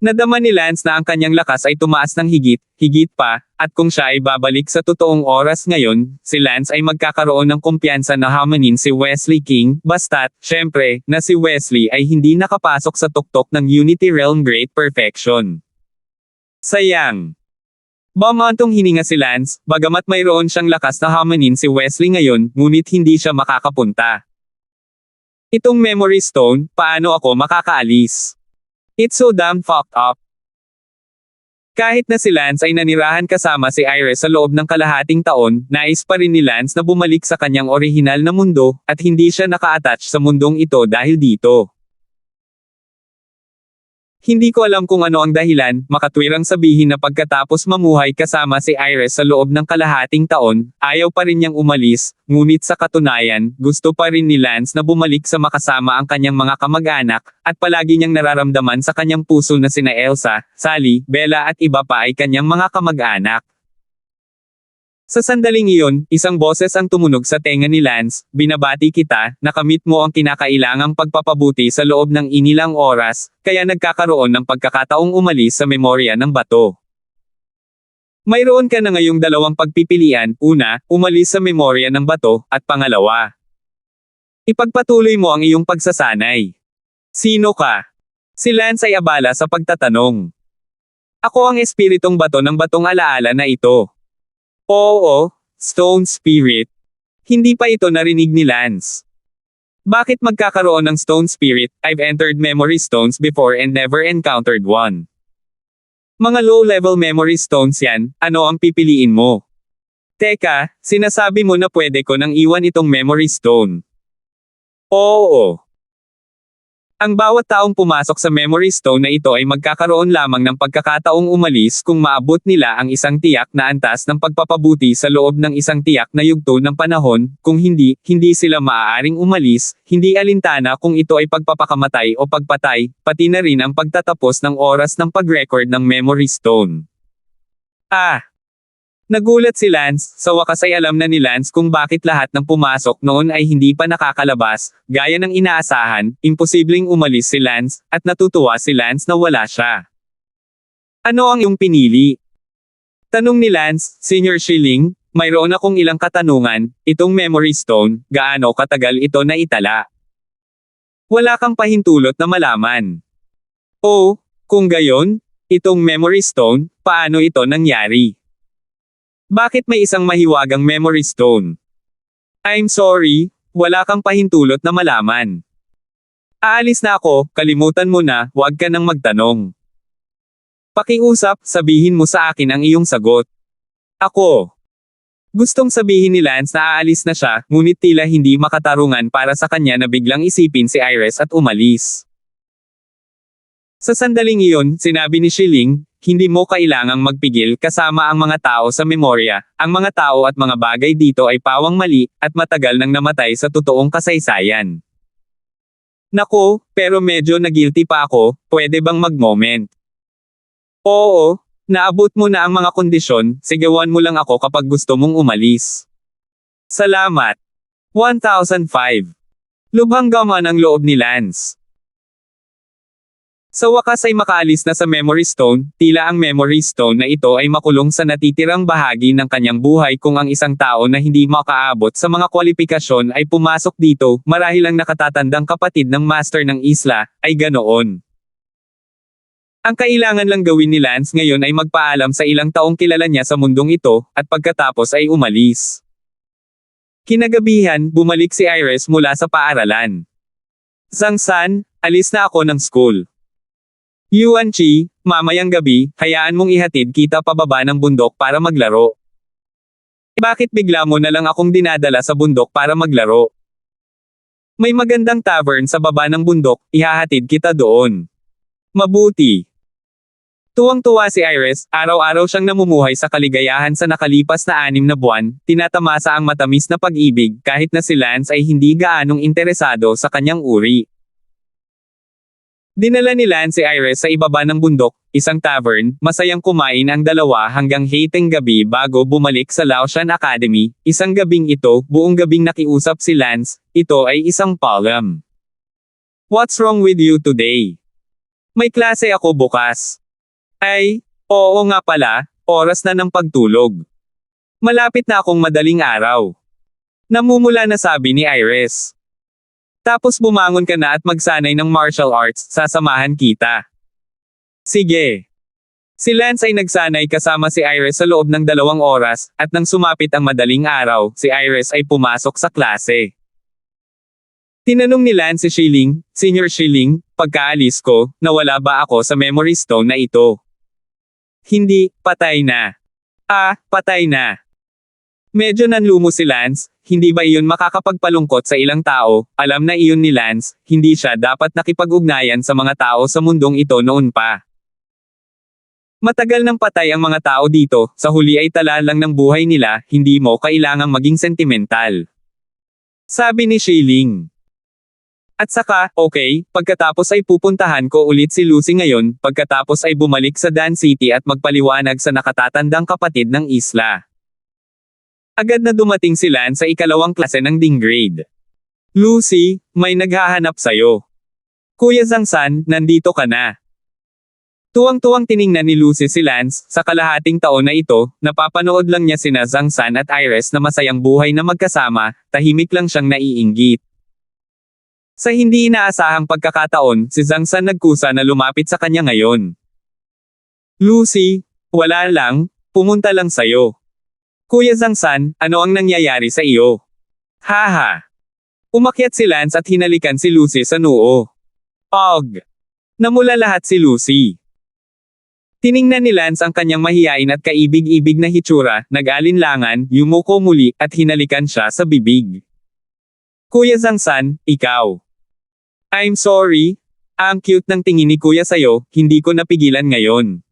Nadama ni Lance na ang kanyang lakas ay tumaas ng higit pa, at kung siya ay babalik sa totoong oras ngayon, si Lance ay magkakaroon ng kumpiyansa na hamanin si Wesley King, basta't, syempre, na si Wesley ay hindi nakapasok sa tuktok ng Unity Realm Great Perfection. Sayang. Bumantong hininga si Lance, bagamat mayroon siyang lakas na hamanin si Wesley ngayon, ngunit hindi siya makakapunta. Itong memory stone, paano ako makakaalis? It's so damn fucked up. Kahit na si Lance ay nanirahan kasama si Iris sa loob ng kalahating taon, nais pa rin ni Lance na bumalik sa kanyang orihinal na mundo, at hindi siya naka-attach sa mundong ito dahil dito. Hindi ko alam kung ano ang dahilan, makatwirang sabihin na pagkatapos mamuhay kasama si Iris sa loob ng kalahating taon, ayaw pa rin niyang umalis, ngunit sa katunayan, gusto pa rin ni Lance na bumalik sa makasama ang kanyang mga kamag-anak, at palagi niyang nararamdaman sa kanyang puso na sina Elsa, Sally, Bella at iba pa ay kanyang mga kamag-anak. Sa sandaling iyon, isang boses ang tumunog sa tenga ni Lance, binabati kita, nakamit mo ang kinakailangang pagpapabuti sa loob ng inilang oras, kaya nagkakaroon ng pagkakataong umalis sa memorya ng bato. Mayroon ka na ngayong dalawang pagpipilian, una, umalis sa memorya ng bato, at pangalawa, ipagpatuloy mo ang iyong pagsasanay. Sino ka? Si Lance ay abala sa pagtatanong. Ako ang espiritong bato ng batong alaala na ito. Oo, Stone Spirit. Hindi pa ito narinig ni Lance. Bakit magkakaroon ng Stone Spirit? I've entered memory stones before and never encountered one. Mga low-level memory stones yan, ano ang pipiliin mo? Teka, sinasabi mo na pwede ko nang iwan itong memory stone. Oo. Ang bawat taong pumasok sa memory stone na ito ay magkakaroon lamang ng pagkakataong umalis kung maabot nila ang isang tiyak na antas ng pagpapabuti sa loob ng isang tiyak na yugto ng panahon, kung hindi, hindi sila maaaring umalis, hindi alintana kung ito ay pagpapakamatay o pagpatay, pati na rin ang pagtatapos ng oras ng pag-record ng memory stone. Nagulat si Lance, sa wakas ay alam na ni Lance kung bakit lahat ng pumasok noon ay hindi pa nakakalabas, gaya ng inaasahan, imposibleng umalis si Lance, at natutuwa si Lance na wala siya. Ano ang iyong pinili? Tanong ni Lance, Senior Shilling, mayroon akong ilang katanungan, itong memory stone, gaano katagal ito na itala? Wala kang pahintulot na malaman. Oh, kung gayon, itong memory stone, paano ito nangyari? Bakit may isang mahiwagang memory stone? I'm sorry, wala kang pahintulot na malaman. Aalis na ako, kalimutan mo na, huwag ka nang magtanong. Pakiusap, sabihin mo sa akin ang iyong sagot. Ako. Gustong sabihin ni Lance na aalis na siya, ngunit tila hindi makatarungan para sa kanya na biglang isipin si Iris at umalis. Sa sandaling iyon, sinabi ni Shilling, hindi mo kailangang magpigil kasama ang mga tao sa memorya, ang mga tao at mga bagay dito ay pawang mali, at matagal nang namatay sa totoong kasaysayan. Naku, pero medyo na-guilty pa ako, pwede bang mag-moment? Oo, naabot mo na ang mga kondisyon, sigawan mo lang ako kapag gusto mong umalis. Salamat. 1005. Lubhang gaman ang loob ni Lance. Sa wakas ay makaalis na sa memory stone, tila ang memory stone na ito ay makulong sa natitirang bahagi ng kanyang buhay kung ang isang tao na hindi makaabot sa mga kwalifikasyon ay pumasok dito, marahil ang nakatatandang kapatid ng master ng isla, ay ganoon. Ang kailangan lang gawin ni Lance ngayon ay magpaalam sa ilang taong kilala niya sa mundong ito, at pagkatapos ay umalis. Kinagabihan, bumalik si Iris mula sa paaralan. Zhang-san, alis na ako ng school. Yuan Chi, mamayang gabi, hayaan mong ihatid kita pababa ng bundok para maglaro. Bakit bigla mo na lang akong dinadala sa bundok para maglaro? May magandang tavern sa baba ng bundok, ihahatid kita doon. Mabuti. Tuwang-tuwa si Iris, araw-araw siyang namumuhay sa kaligayahan sa nakalipas na 6 na buwan, tinatamasa ang matamis na pag-ibig kahit na si Lance ay hindi gaanong interesado sa kanyang uri. Dinala ni Lance si Iris sa ibaba ng bundok, isang tavern, masayang kumain ang dalawa hanggang hiteng gabi bago bumalik sa Laotian Academy. Isang gabing ito, buong gabing nakiusap si Lance, ito ay isang poem. What's wrong with you today? May klase ako bukas. Ay, oo nga pala, oras na ng pagtulog. Malapit na akong madaling araw. Namumula na sabi ni Iris. Tapos bumangon ka na at magsanay ng martial arts, sasamahan kita. Sige. Si Lance ay nagsanay kasama si Iris sa loob ng 2 oras, at nang sumapit ang madaling araw, si Iris ay pumasok sa klase. Tinanong ni Lance si Shilling, Senior Shilling, pagkaalis ko, nawala ba ako sa memory stone na ito? Hindi, patay na. Patay na. Medyo nanlumo si Lance, hindi ba iyon makakapagpalungkot sa ilang tao, alam na iyon ni Lance, hindi siya dapat nakipag-ugnayan sa mga tao sa mundong ito noon pa. Matagal nang patay ang mga tao dito, sa huli ay tala lang ng buhay nila, hindi mo kailangang maging sentimental. Sabi ni Shilling. At saka, okay, pagkatapos ay pupuntahan ko ulit si Lucy ngayon, pagkatapos ay bumalik sa Dan City at magpaliwanag sa nakatatandang kapatid ng isla. Agad na dumating si Lance sa 2nd klase ng Ding grade. Lucy, may naghahanap sayo. Kuya Zhang-san, nandito ka na. Tuwang-tuwang tiningnan ni Lucy si Lance, sa kalahating taon na ito, napapanood lang niya sina Zhang-san at Iris na masayang buhay na magkasama, tahimik lang siyang naiinggit. Sa hindi inaasahang pagkakataon, si Zhang-san nagkusa na lumapit sa kanya ngayon. Lucy, wala lang, pumunta lang sayo. Kuya Zhang-san, ano ang nangyayari sa iyo? Haha. Umakyat si Lance at hinalikan si Lucy sa noo. Namula lahat si Lucy. Tiningnan ni Lance ang kanyang mahiyain at kaibig-ibig na hitsura, nag-alinlangan, yumuko muli, at hinalikan siya sa bibig. Kuya Zhangsan, ikaw. I'm sorry. Ang cute ng tingin ni Kuya sa'yo, hindi ko napigilan ngayon.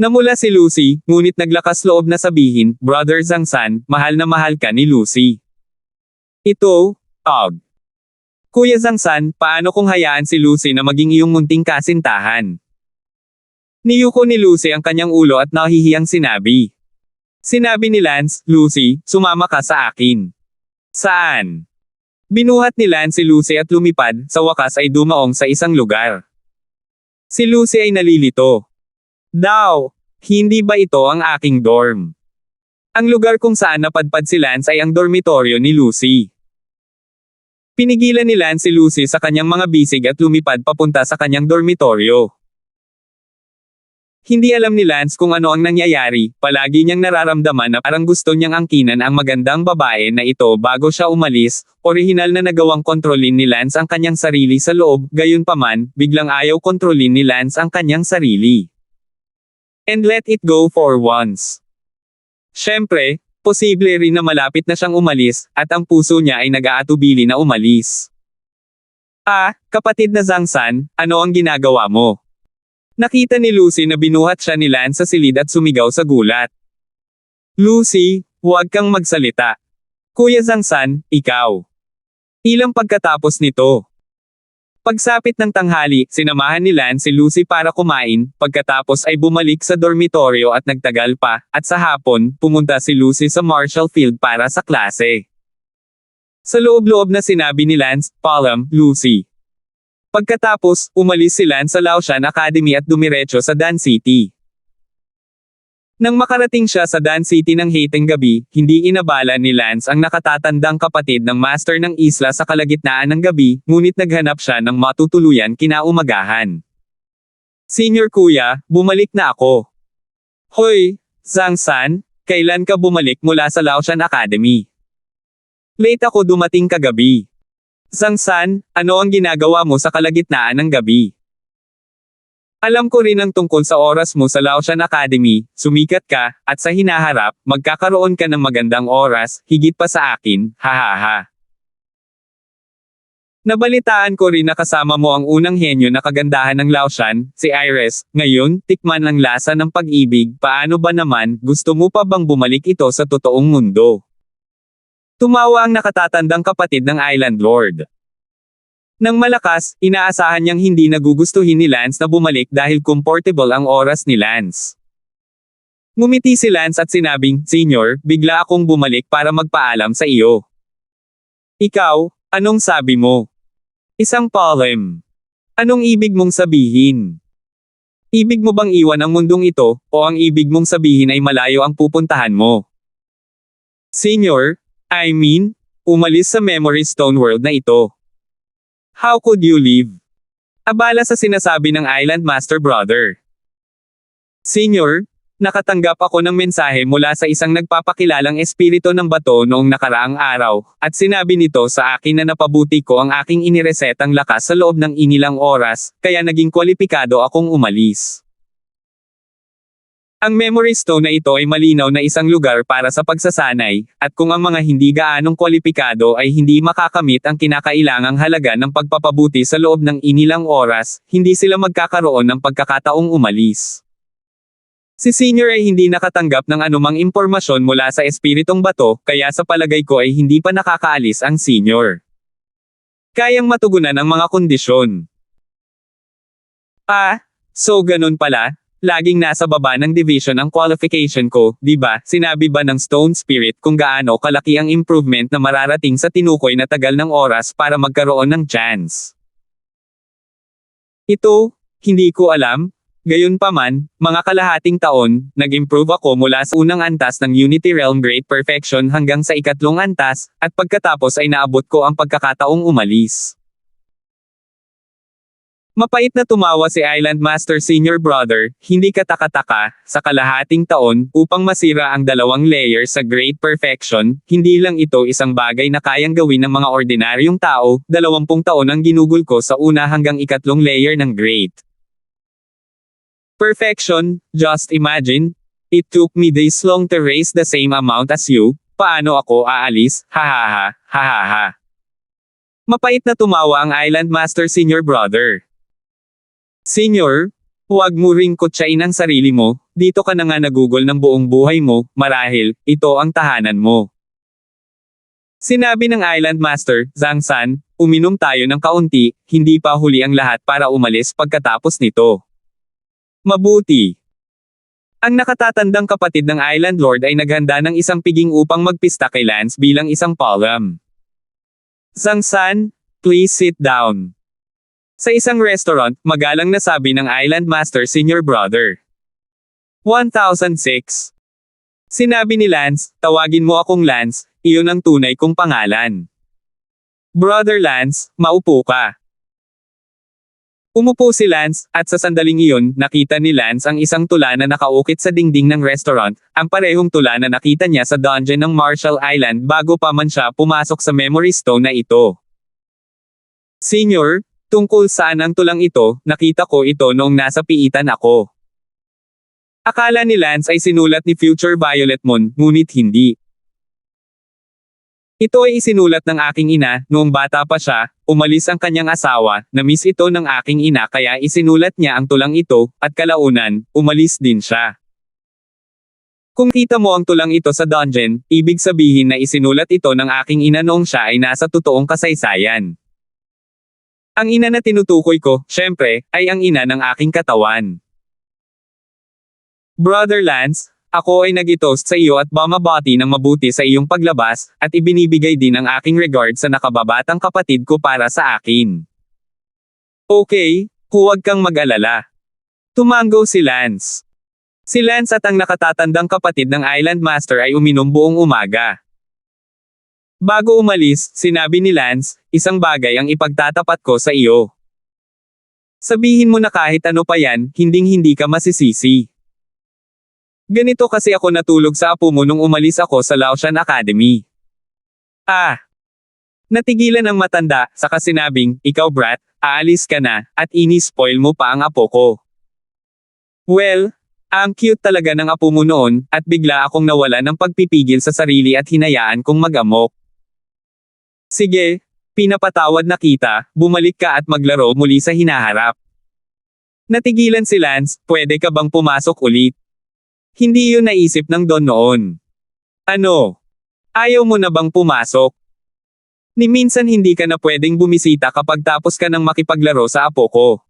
Namula si Lucy, ngunit naglakas loob na sabihin, Brother Zhangsan, mahal na mahal ka ni Lucy. Ito, Kuya Zhangsan, paano kung hayaan si Lucy na maging iyong munting kasintahan? Niyuko ni Lucy ang kanyang ulo at nahihiyang sinabi. Sinabi ni Lance, Lucy, sumama ka sa akin. Saan? Binuhat ni Lance si Lucy at lumipad, sa wakas ay dumaong sa isang lugar. Si Lucy ay nalilito. Daw, hindi ba ito ang aking dorm? Ang lugar kung saan napadpad si Lance ay ang dormitoryo ni Lucy. Pinigilan ni Lance si Lucy sa kanyang mga bisig at lumipad papunta sa kanyang dormitoryo. Hindi alam ni Lance kung ano ang nangyayari, palagi niyang nararamdaman na parang gusto niyang angkinan ang magandang babae na ito bago siya umalis, orihinal na nagawang kontrolin ni Lance ang kanyang sarili sa loob, gayunpaman, biglang ayaw kontrolin ni Lance ang kanyang sarili. And let it go for once. Siyempre, posible rin na malapit na siyang umalis, at ang puso niya ay nag-aatubili na umalis. Kapatid na Zhangsan, ano ang ginagawa mo? Nakita ni Lucy na binuhat siya ni Lance sa silid at sumigaw sa gulat. Lucy, huwag kang magsalita. Kuya Zhangsan, ikaw. Ilang pagkatapos nito. Pagsapit ng tanghali, sinamahan ni Lance si Lucy para kumain, pagkatapos ay bumalik sa dormitoryo at nagtagal pa, at sa hapon, pumunta si Lucy sa Marshall Field para sa klase. Sa loob-loob na sinabi ni Lance, Palam, Lucy. Pagkatapos, umalis si Lance sa Laoshan Academy at dumiretso sa Dan City. Nang makarating siya sa Dan City ng hiteng gabi, hindi inabala ni Lance ang nakatatandang kapatid ng master ng isla sa kalagitnaan ng gabi, ngunit naghanap siya ng matutuluyan kinaumagahan. Senior kuya, bumalik na ako. Hoy, Zhangsan, kailan ka bumalik mula sa Laoshan Academy? Late ako dumating kagabi. Zhangsan, ano ang ginagawa mo sa kalagitnaan ng gabi? Alam ko rin ang tungkol sa oras mo sa Laoshan Academy, sumikat ka, at sa hinaharap, magkakaroon ka ng magandang oras, higit pa sa akin, hahaha. Nabalitaan ko rin na kasama mo ang unang henyo na kagandahan ng Laoshan, si Iris, ngayon, tikman ang lasa ng pag-ibig, paano ba naman, gusto mo pa bang bumalik ito sa totoong mundo? Tumawa ang nakatatandang kapatid ng Island Lord. Nang malakas, inaasahan niyang hindi nagugustuhin ni Lance na bumalik dahil comfortable ang oras ni Lance. Ngumiti si Lance at sinabing, Senior, bigla akong bumalik para magpaalam sa iyo. Ikaw, anong sabi mo? Isang poem. Anong ibig mong sabihin? Ibig mo bang iwan ang mundong ito, o ang ibig mong sabihin ay malayo ang pupuntahan mo? Senior, umalis sa Memory Stone World na ito. How could you leave? Abala sa sinasabi ng Island Master Brother. Senior, nakatanggap ako ng mensahe mula sa isang nagpapakilalang espiritu ng bato noong nakaraang araw, at sinabi nito sa akin na napabuti ko ang aking iniresetang lakas sa loob ng inilang oras, kaya naging kwalipikado akong umalis. Ang Memory Stone na ito ay malinaw na isang lugar para sa pagsasanay, at kung ang mga hindi gaanong kwalipikado ay hindi makakamit ang kinakailangang halaga ng pagpapabuti sa loob ng inilang oras, hindi sila magkakaroon ng pagkakataong umalis. Si Senior ay hindi nakatanggap ng anumang impormasyon mula sa espiritong bato, kaya sa palagay ko ay hindi pa nakakaalis ang Senior. Kayang matugunan ang mga kondisyon. So ganun pala. Laging nasa baba ng division ang qualification ko, di ba? Sinabi ba ng Stone Spirit kung gaano kalaki ang improvement na mararating sa tinukoy na tagal ng oras para magkaroon ng chance? Ito, hindi ko alam. Gayunpaman, mga kalahating taon, nag-improve ako mula sa unang antas ng Unity Realm Great Perfection hanggang sa ikatlong antas, at pagkatapos ay naabot ko ang pagkakataong umalis. Mapait na tumawa si Island Master Senior Brother, hindi kataka-taka, sa kalahating taon, upang masira ang dalawang layer sa Great Perfection, hindi lang ito isang bagay na kayang gawin ng mga ordinaryong tao, 20 taon ang ginugol ko sa una hanggang ikatlong layer ng Great Perfection, just imagine. It took me this long to raise the same amount as you. Paano ako aalis? Hahaha, hahaha. Mapait na tumawa ang Island Master Senior Brother. Senior, huwag mo ring kutsain ang sarili mo, dito ka na nga nagugol ng buong buhay mo, marahil, ito ang tahanan mo. Sinabi ng Island Master, Zhang San, uminom tayo ng kaunti, hindi pa huli ang lahat para umalis pagkatapos nito. Mabuti. Ang nakatatandang kapatid ng Island Lord ay naghanda ng isang piging upang magpista kay Lance bilang isang palm. Zhang San, please sit down. Sa isang restaurant, magalang na sabi ng Island Master Senior Brother. 1006. Sinabi ni Lance, tawagin mo akong Lance, iyon ang tunay kong pangalan. Brother Lance, maupo ka. Umupo si Lance, at sa sandaling iyon, nakita ni Lance ang isang tula na nakaukit sa dingding ng restaurant, ang parehong tula na nakita niya sa dungeon ng Marshall Island bago pa man siya pumasok sa memory stone na ito. Senior, tungkol saan ang tulang ito, nakita ko ito noong nasa piitan ako. Akala ni Lance ay sinulat ni Future Violet Moon, ngunit hindi. Ito ay isinulat ng aking ina, noong bata pa siya, umalis ang kanyang asawa, na-miss ito ng aking ina kaya isinulat niya ang tulang ito, at kalaunan, umalis din siya. Kung kita mo ang tulang ito sa dungeon, ibig sabihin na isinulat ito ng aking ina noong siya ay nasa totoong kasaysayan. Ang ina na tinutukoy ko, syempre, ay ang ina ng aking katawan. Brother Lance, ako ay nag-toast sa iyo at bumabati ng mabuti sa iyong paglabas, at ibinibigay din ang aking regard sa nakababatang kapatid ko para sa akin. Okay, huwag kang mag-alala. Tumango si Lance. Si Lance at ang nakatatandang kapatid ng Island Master ay uminom buong umaga. Bago umalis, sinabi ni Lance, isang bagay ang ipagtatapat ko sa iyo. Sabihin mo na kahit ano pa yan, hinding-hindi ka masisisi. Ganito kasi ako natulog sa apo mo nung umalis ako sa Laotian Academy. Natigilan ang matanda, saka sinabing, ikaw brat, aalis ka na, at ini-spoil mo pa ang apo ko. Well, ang cute talaga ng apo mo noon, at bigla akong nawala ng pagpipigil sa sarili at hinayaan kong mag-amok. Sige, pinapatawad na kita, bumalik ka at maglaro muli sa hinaharap. Natigilan si Lance, pwede ka bang pumasok ulit? Hindi yun naisip ng Don noon. Ano? Ayaw mo na bang pumasok? Ni minsan hindi ka na pwedeng bumisita kapag tapos ka nang makipaglaro sa apo ko.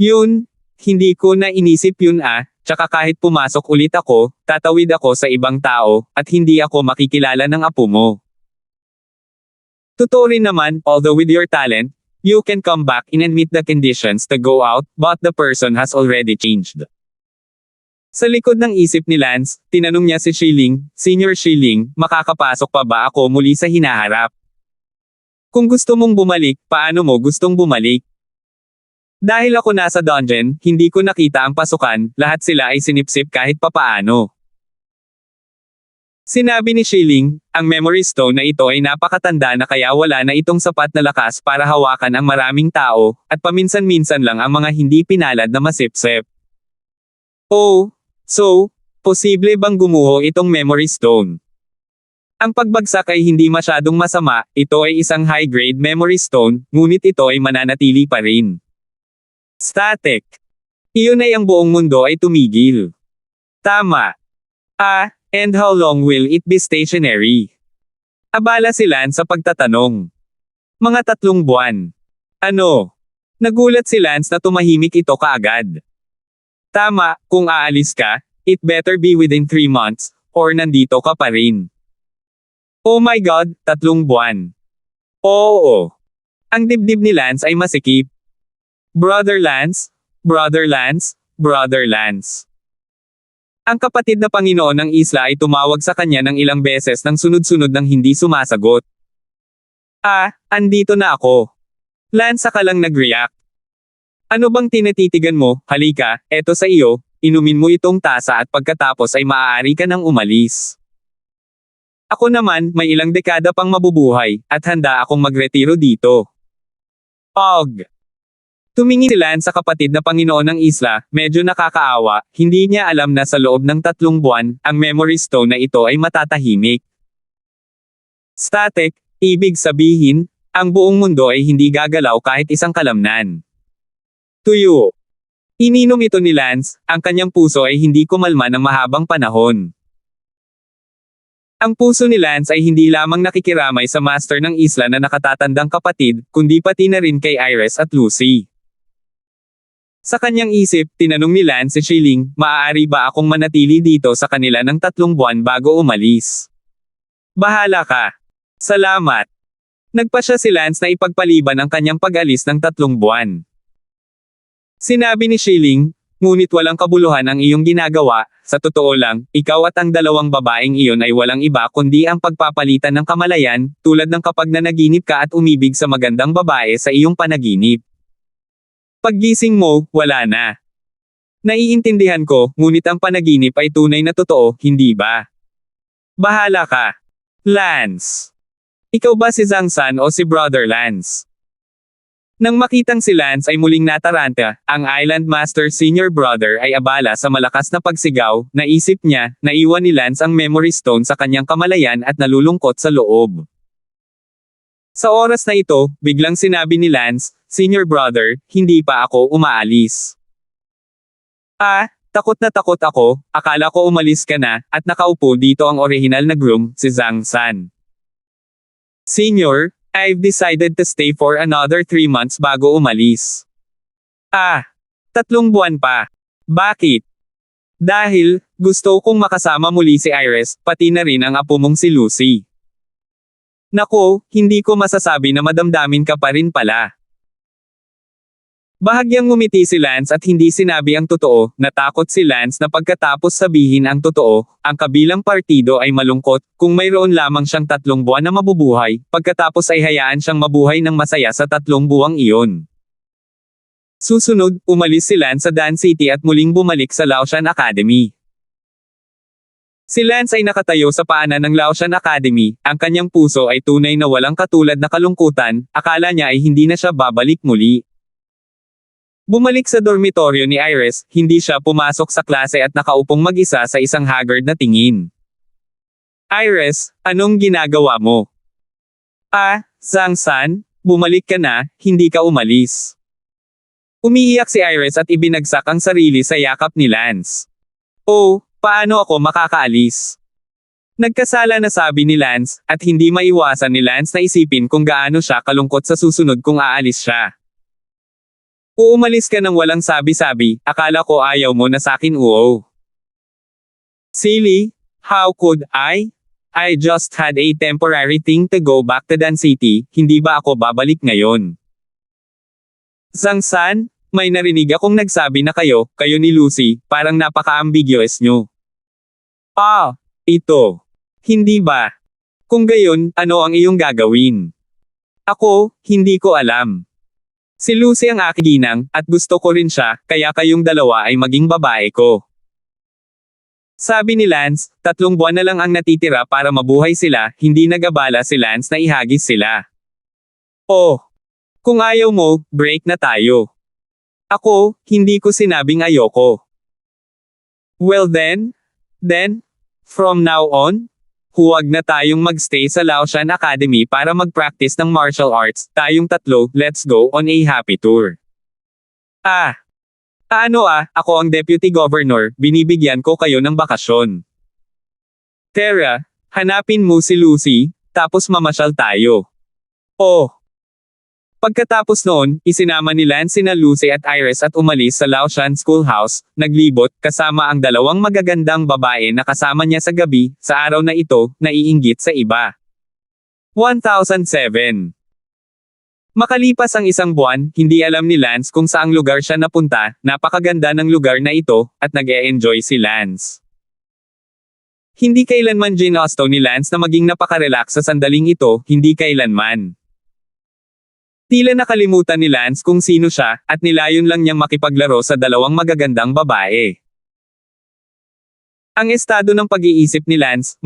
Yun, hindi ko na inisip yun tsaka kahit pumasok ulit ako, tatawid ako sa ibang tao, at hindi ako makikilala ng apo mo. Totoo rin naman, although with your talent, you can come back in and meet the conditions to go out, but the person has already changed. Sa likod ng isip ni Lance, tinanong niya si Shilling, Senior Shilling, makakapasok pa ba ako muli sa hinaharap? Kung gusto mong bumalik, paano mo gustong bumalik? Dahil ako nasa dungeon, hindi ko nakita ang pasukan, lahat sila ay sinipsip kahit papaano. Sinabi ni Shilling, ang memory stone na ito ay napakatanda na kaya wala na itong sapat na lakas para hawakan ang maraming tao, at paminsan-minsan lang ang mga hindi pinalad na masipsip. Oh, so, posible bang gumuho itong memory stone? Ang pagbagsak ay hindi masyadong masama, ito ay isang high-grade memory stone, ngunit ito ay mananatili pa rin. Static. Iyon ay ang buong mundo ay tumigil. Tama. And how long will it be stationary? Abala si Lance sa pagtatanong. Mga 3 buwan. Ano? Nagulat si Lance na tumahimik ito kaagad. Tama, kung aalis ka, it better be within 3 months, or nandito ka pa rin. Oh my God, 3 buwan. Oo. Ang dibdib ni Lance ay masikip. Brother Lance, Brother Lance, Brother Lance. Ang kapatid na Panginoon ng isla ay tumawag sa kanya ng ilang beses ng sunod-sunod nang hindi sumasagot. Andito na ako. Lance saka lang nag-react. Ano bang tinatitigan mo? Halika, eto sa iyo, inumin mo itong tasa at pagkatapos ay maaari ka nang umalis. Ako naman, may ilang dekada pang mabubuhay, at handa akong magretiro dito. Og. Tumingin si Lance sa kapatid na Panginoon ng isla, medyo nakakaawa, hindi niya alam na sa loob ng 3 buwan, ang memory stone na ito ay matatahimik. Static, ibig sabihin, ang buong mundo ay hindi gagalaw kahit isang kalamnan. Tuyo. Ininom ito ni Lance, ang kanyang puso ay hindi kumalma ng mahabang panahon. Ang puso ni Lance ay hindi lamang nakikiramay sa master ng isla na nakatatandang kapatid, kundi pati na rin kay Iris at Lucy. Sa kanyang isip, tinanong ni Lance si Shilling, maaari ba akong manatili dito sa kanila ng 3 buwan bago umalis? Bahala ka. Salamat. Nagpasya si Lance na ipagpaliban ang kanyang pag-alis ng 3 buwan. Sinabi ni Shilling, ngunit walang kabuluhan ang iyong ginagawa, sa totoo lang, ikaw at ang 2 babaeng iyon ay walang iba kundi ang pagpapalitan ng kamalayan, tulad ng kapag nanaginip ka at umibig sa magandang babae sa iyong panaginip. Paggising mo, wala na. Naiintindihan ko, ngunit ang panaginip ay tunay na totoo, hindi ba? Bahala ka. Lance. Ikaw ba si Zhang San o si Brother Lance? Nang makitang si Lance ay muling nataranta, ang Island Master Senior Brother ay abala sa malakas na pagsigaw, naisip niya, naiwan ni Lance ang memory stone sa kanyang kamalayan at nalulungkot sa loob. Sa oras na ito, biglang sinabi ni Lance, Senior Brother, hindi pa ako umaalis. Takot na takot ako, akala ko umalis ka na, at nakaupo dito ang orihinal na groom, si Zhang San. Senior, I've decided to stay for another 3 months bago umalis. 3 buwan pa. Bakit? Dahil, gusto kong makasama muli si Iris, pati na rin ang apo mong si Lucy. Nako, hindi ko masasabi na madamdamin ka pa rin pala. Bahagyang ngumiti si Lance at hindi sinabi ang totoo, natakot si Lance na pagkatapos sabihin ang totoo, ang kabilang partido ay malungkot, kung mayroon lamang siyang 3 buwan na mabubuhay, pagkatapos ay hayaan siyang mabuhay ng masaya sa 3 buwang iyon. Susunod, umalis si Lance sa Dan City at muling bumalik sa Laotian Academy. Si Lance ay nakatayo sa paanan ng Laotian Academy, ang kanyang puso ay tunay na walang katulad na kalungkutan, akala niya ay hindi na siya babalik muli. Bumalik sa dormitoryo ni Iris, hindi siya pumasok sa klase at nakaupong mag-isa sa isang haggard na tingin. Iris, anong ginagawa mo? Zhang San, bumalik ka na, hindi ka umalis. Umiiyak si Iris at ibinagsak ang sarili sa yakap ni Lance. Paano ako makakaalis? Nagkasala na sabi ni Lance, at hindi maiwasan ni Lance na isipin kung gaano siya kalungkot sa susunod kung aalis siya. Uumalis ka ng walang sabi-sabi, akala ko ayaw mo na sakin Silly, how could I? I just had a temporary thing to go back to Dan City, hindi ba ako babalik ngayon? Zhang San, may narinig akong nagsabi na kayo ni Lucy, parang napaka-ambiguous nyo. Ito. Hindi ba? Kung gayon, ano ang iyong gagawin? Ako, hindi ko alam. Si Lucy ang aking ginang, at gusto ko rin siya, kaya kayong dalawa ay maging babae ko. Sabi ni Lance, 3 buwan na lang ang natitira para mabuhay sila, hindi nag-abala si Lance na ihagis sila. Kung ayaw mo, break na tayo. Ako, hindi ko sinabing ayoko. Well then, from now on, huwag na tayong magstay sa Laotian Academy para mag-practice ng martial arts, tayong 3, let's go on a happy tour. Ako ang deputy governor, binibigyan ko kayo ng bakasyon. Tara, hanapin mo si Lucy, tapos mamasyal tayo. Pagkatapos noon, isinama ni Lance sina Lucy at Iris at umalis sa Laotian Schoolhouse, naglibot, kasama ang 2 magagandang babae na kasama niya sa gabi, sa araw na ito, naiinggit sa iba. 1007. Makalipas ang 1 buwan, hindi alam ni Lance kung saang lugar siya napunta, napakaganda ng lugar na ito, at nag-e-enjoy si Lance. Hindi kailanman ginusto ni Lance na maging napakarelax sa sandaling ito, hindi kailanman. Tila nakalimutan ni Lance kung sino siya, at nilayon lang niyang makipaglaro sa 2 magagandang babae. Ang estado ng pag-iisip ni Lance,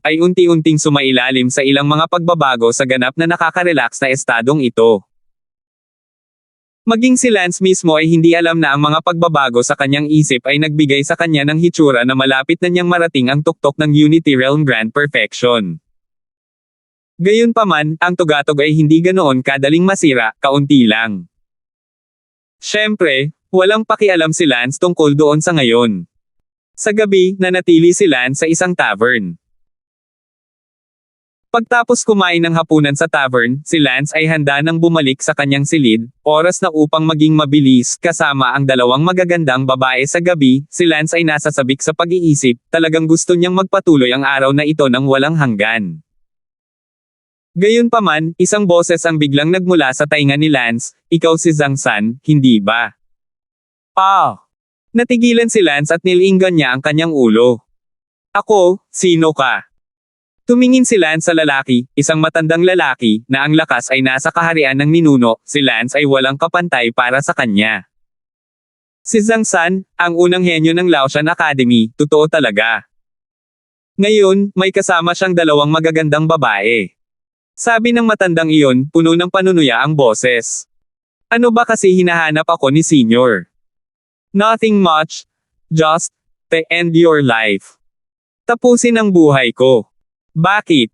ay unti-unting sumailalim sa ilang mga pagbabago sa ganap na nakaka-relax na estadong ito. Maging si Lance mismo ay hindi alam na ang mga pagbabago sa kanyang isip ay nagbigay sa kanya ng hitsura na malapit na niyang marating ang tuktok ng Unity Realm Grand Perfection. Gayunpaman, ang tugatog ay hindi ganoon kadaling masira, kaunti lang. Siyempre, walang pakialam si Lance tungkol doon sa ngayon. Sa gabi, nanatili si Lance sa isang tavern. Pagtapos kumain ng hapunan sa tavern, si Lance ay handa nang bumalik sa kanyang silid, oras na upang maging mabilis, kasama ang dalawang magagandang babae sa gabi, si Lance ay nasasabik sa pag-iisip, talagang gusto niyang magpatuloy ang araw na ito nang walang hanggan. Gayunpaman, isang boses ang biglang nagmula sa tainga ni Lance, "Ikaw si Zhang San, hindi ba?" "Ah!" Natigilan si Lance at nilinggan niya ang kanyang ulo. "Ako, sino ka?" Tumingin si Lance sa lalaki, isang matandang lalaki, na ang lakas ay nasa kaharian ng ninuno, si Lance ay walang kapantay para sa kanya. Si Zhang San, ang unang henyo ng Laoshan Academy, totoo talaga. Ngayon, may kasama siyang dalawang magagandang babae. Sabi ng matandang iyon, puno ng panunuya ang boses. "Ano ba kasi hinahanap ako ni Senior?" "Nothing much. Just, to end your life. Tapusin ang buhay ko." "Bakit?"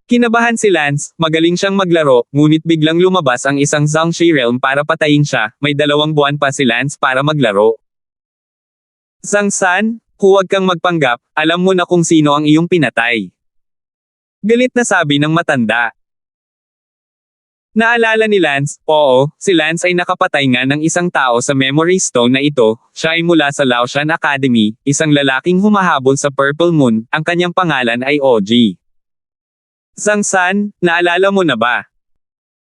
Kinabahan si Lance, magaling siyang maglaro, ngunit biglang lumabas ang isang Zhangshi Realm para patayin siya, may 2 buwan pa si Lance para maglaro. "Zhang San, huwag kang magpanggap, alam mo na kung sino ang iyong pinatay." Galit na sabi ng matanda. Naalala ni Lance, oo, si Lance ay nakapatay nga ng isang tao sa Memory Stone na ito, siya ay mula sa Laoshan Academy, isang lalaking humahabol sa Purple Moon, ang kanyang pangalan ay OG. "Zhang San, naalala mo na ba?"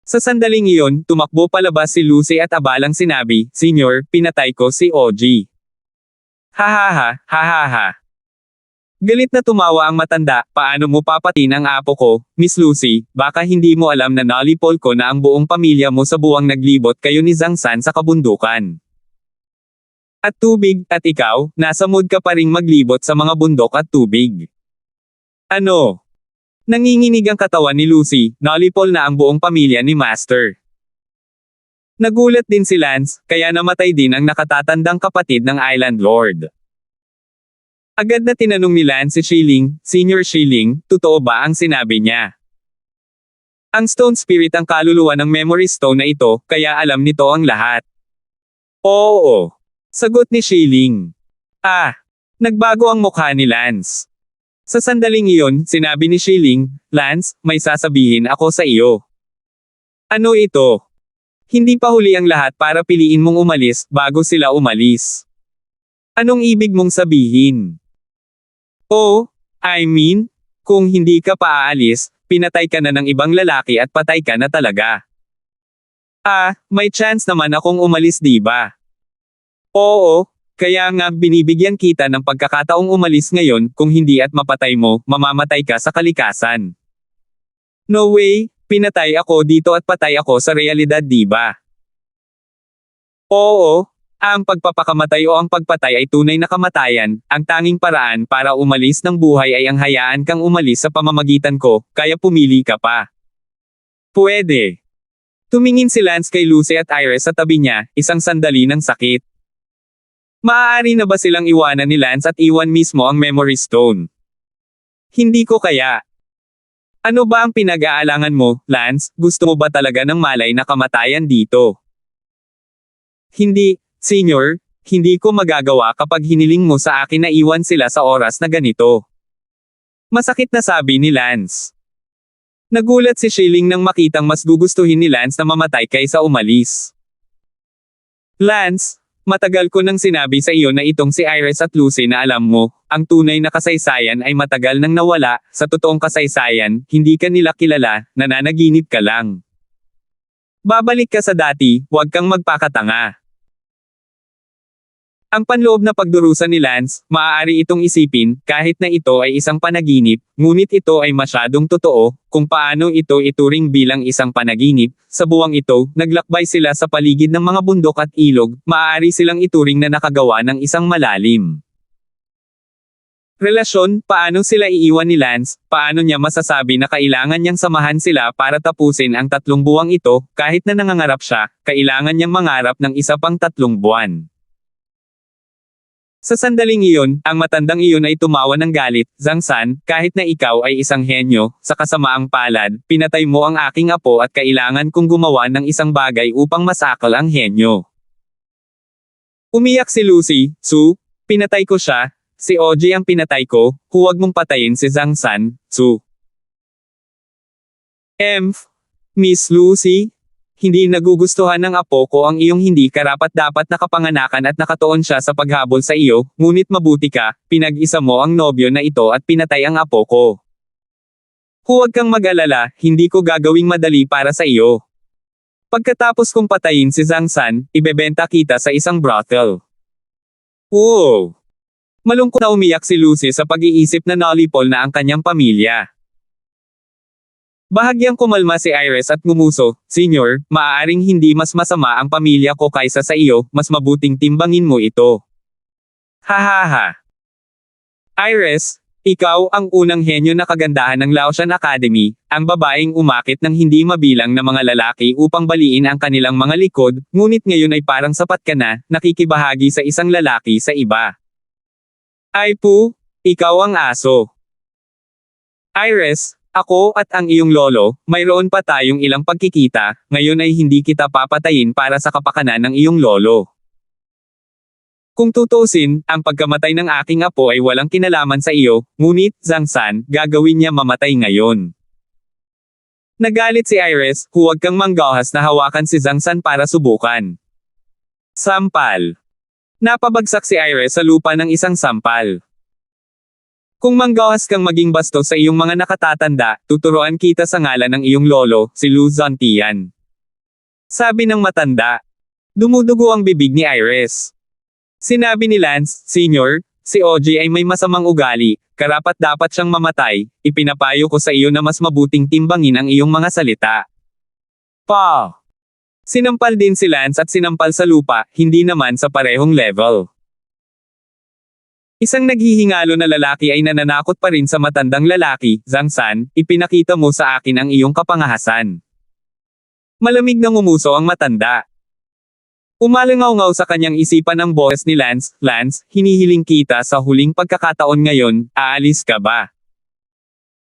Sa sandaling iyon, tumakbo palabas si Lucy at abalang sinabi, "Senior, pinatay ko si OG." "Hahaha, hahaha." Galit na tumawa ang matanda, "Paano mo papatin ang apo ko, Miss Lucy, baka hindi mo alam na nalipol ko na ang buong pamilya mo sa buwang naglibot kayo ni Zhang San sa kabundukan. At tubig, at ikaw, nasa mood ka pa ring maglibot sa mga bundok at tubig." "Ano?" Nanginginig ang katawan ni Lucy, nalipol na ang buong pamilya ni Master. Nagulat din si Lance, kaya namatay din ang nakatatandang kapatid ng Island Lord. Agad na tinanong ni Lance si Shilling, "Senior Shilling, totoo ba ang sinabi niya?" Ang Stone Spirit ang kaluluwa ng Memory Stone na ito, kaya alam nito ang lahat. "Oo." Sagot ni Shilling. Nagbago ang mukha ni Lance. Sa sandaling iyon, sinabi ni Shilling, "Lance, may sasabihin ako sa iyo." "Ano ito?" "Hindi pa huli ang lahat para piliin mong umalis, bago sila umalis." "Anong ibig mong sabihin?" "Oh, I mean, kung hindi ka pa aalis, pinatay ka na ng ibang lalaki at patay ka na talaga." May chance naman akong umalis di ba?" "Oo, kaya nga binibigyan kita ng pagkakataong umalis ngayon, kung hindi at mapatay mo, mamamatay ka sa kalikasan." "No way, pinatay ako dito at patay ako sa realidad di ba?" "Oo. Ang pagpapakamatay o ang pagpatay ay tunay na kamatayan, ang tanging paraan para umalis ng buhay ay ang hayaan kang umalis sa pamamagitan ko, kaya pumili ka pa." "Pwede." Tumingin si Lance kay Lucy at Iris sa tabi niya, isang sandali ng sakit. Maaari na ba silang iwanan ni Lance at iwan mismo ang Memory Stone? "Hindi ko kaya." "Ano ba ang pinag-aalangan mo, Lance, gusto mo ba talaga ng malay na kamatayan dito?" "Hindi, Senior, hindi ko magagawa kapag hiniling mo sa akin na iwan sila sa oras na ganito." Masakit na sabi ni Lance. Nagulat si Shilling nang makitang mas gugustuhin ni Lance na mamatay kaysa umalis. "Lance, matagal ko nang sinabi sa iyo na itong si Iris at Lucy na alam mo, ang tunay na kasaysayan ay matagal nang nawala, sa totoong kasaysayan, hindi ka nila kilala, nananaginip ka lang. Babalik ka sa dati, huwag kang magpakatanga." Ang panloob na pagdurusa ni Lance, maaari itong isipin, kahit na ito ay isang panaginip, ngunit ito ay masyadong totoo, kung paano ito ituring bilang isang panaginip. Sa buwang ito, naglakbay sila sa paligid ng mga bundok at ilog, maaari silang ituring na nakagawa ng isang malalim. Relasyon, paano sila iiwan ni Lance, paano niya masasabi na kailangan niyang samahan sila para tapusin ang 3 buwang ito, kahit na nangangarap siya, kailangan niyang mangarap ng isa pang 3 buwan. Sa sandaling iyon, ang matandang iyon ay tumawa ng galit, Zhang San, kahit na ikaw ay isang henyo, sa kasamaang palad, pinatay mo ang aking apo at kailangan kong gumawa ng isang bagay upang masakal ang henyo. Umiyak si Lucy, Su, pinatay ko siya, si OG ang pinatay ko, huwag mong patayin si Zhang San, Su. Miss Lucy? Hindi nagugustuhan ng apo ko ang iyong hindi karapat-dapat na kapanganakan at nakatuon siya sa paghabol sa iyo, ngunit mabuti ka, pinag-isa mo ang nobyo na ito at pinatay ang apo ko. Huwag kang mag-alala, hindi ko gagawing madali para sa iyo. Pagkatapos kong patayin si Zhang San, ibebenta kita sa isang brothel. Wow! Malungkot na umiyak si Lucy sa pag-iisip na nalipol na ang kanyang pamilya. Bahagyang kumalma si Iris at ngumuso, Senyor, maaaring hindi mas masama ang pamilya ko kaysa sa iyo, mas mabuting timbangin mo ito. Hahaha. Iris, ikaw ang unang henyo na kagandahan ng Laotian Academy, ang babaeng umakit ng hindi mabilang na mga lalaki upang baliin ang kanilang mga likod, ngunit ngayon ay parang sapat ka na, nakikibahagi sa isang lalaki sa iba. Ay po, ikaw ang aso. Iris, ako at ang iyong lolo, mayroon pa tayong ilang pagkikita, ngayon ay hindi kita papatayin para sa kapakanan ng iyong lolo. Kung tutusin, ang pagkamatay ng aking apo ay walang kinalaman sa iyo, ngunit, Zhang San, gagawin niya mamatay ngayon. Nagalit si Iris, huwag kang manggahas na hawakan si Zhang San para subukan. Sampal. Napabagsak si Iris sa lupa ng isang sampal. Kung manggahas kang maging bastos sa iyong mga nakatatanda, tuturuan kita sa ngalan ng iyong lolo, si Lu Zontian. Sabi ng matanda. Dumudugo ang bibig ni Iris. Sinabi ni Lance, Senyor, si OG ay may masamang ugali, karapat-dapat siyang mamatay, ipinapayo ko sa iyo na mas mabuting timbangin ang iyong mga salita. Pa! Sinampal din si Lance at sinampal sa lupa, hindi naman sa parehong level. Isang naghihingalo na lalaki ay nananakot pa rin sa matandang lalaki, Zhang San, ipinakita mo sa akin ang iyong kapangahasan. Malamig na ngumuso ang matanda. Umalangaw-ngaw sa kanyang isipan ang boses ni Lance, Lance, hinihiling kita sa huling pagkakataon ngayon, aalis ka ba?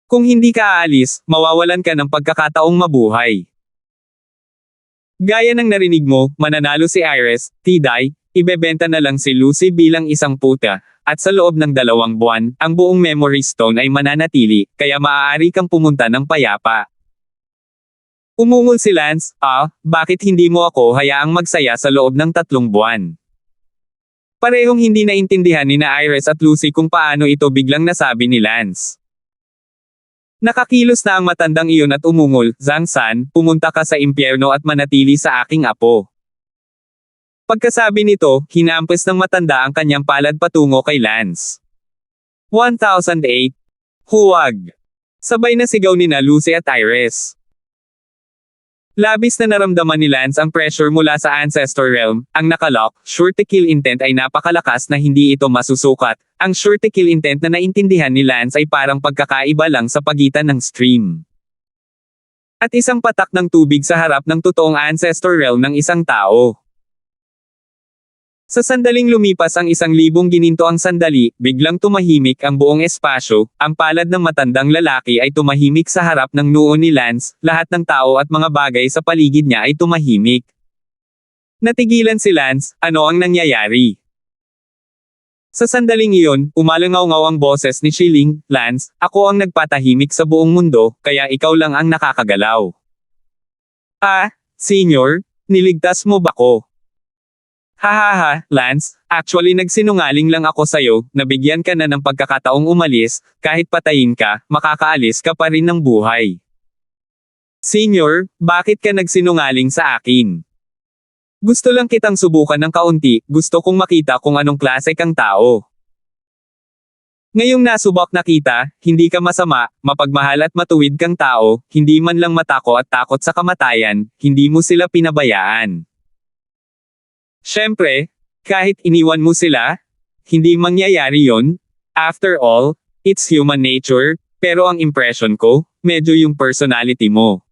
Kung hindi ka aalis, mawawalan ka ng pagkakataong mabuhay. Gaya ng narinig mo, mananalo si Iris, Tiday, ibebenta na lang si Lucy bilang isang puta, at sa loob ng 2 buwan, ang buong memory stone ay mananatili, kaya maaari kang pumunta ng payapa. Umungol si Lance, bakit hindi mo ako hayaang magsaya sa loob ng 3 buwan? Parehong hindi naintindihan ni na Iris at Lucy kung paano ito biglang nasabi ni Lance. Nakakilos na ang matandang iyon at umungol, Zhang San, pumunta ka sa impyerno at manatili sa aking apo. Pagkasabi nito, hinampas ng matanda ang kanyang palad patungo kay Lance. 1008. Huwag! Sabay na sigaw ni na Lucy at Iris. Labis na naramdaman ni Lance ang pressure mula sa Ancestor Realm, ang nakalock, sure-to-kill intent ay napakalakas na hindi ito masusukat. Ang sure-to-kill intent na naintindihan ni Lance ay parang pagkakaiba lang sa pagitan ng stream. At isang patak ng tubig sa harap ng totoong Ancestor Realm ng isang tao. Sa sandaling lumipas ang 1,000 ginintoang sandali, biglang tumahimik ang buong espasyo, ang palad ng matandang lalaki ay tumahimik sa harap ng noo ni Lance, lahat ng tao at mga bagay sa paligid niya ay tumahimik. Natigilan si Lance, ano ang nangyayari? Sa sandaling iyon, umalangaw-ngaw ang boses ni Shiling, Lance, ako ang nagpatahimik sa buong mundo, kaya ikaw lang ang nakakagalaw. Senyor, niligtas mo ba ko? Hahaha, Lance, actually nagsinungaling lang ako sa'yo, nabigyan ka na ng pagkakataong umalis, kahit patayin ka, makakaalis ka pa rin ng buhay. Senyor, bakit ka nagsinungaling sa akin? Gusto lang kitang subukan ng kaunti, gusto kong makita kung anong klase kang tao. Ngayong nasubok na kita, hindi ka masama, mapagmahal at matuwid kang tao, hindi man lang matako at takot sa kamatayan, hindi mo sila pinabayaan. Siyempre, kahit iniwan mo sila, hindi mangyayari yon. After all, it's human nature, pero ang impression ko, medyo yung personality mo.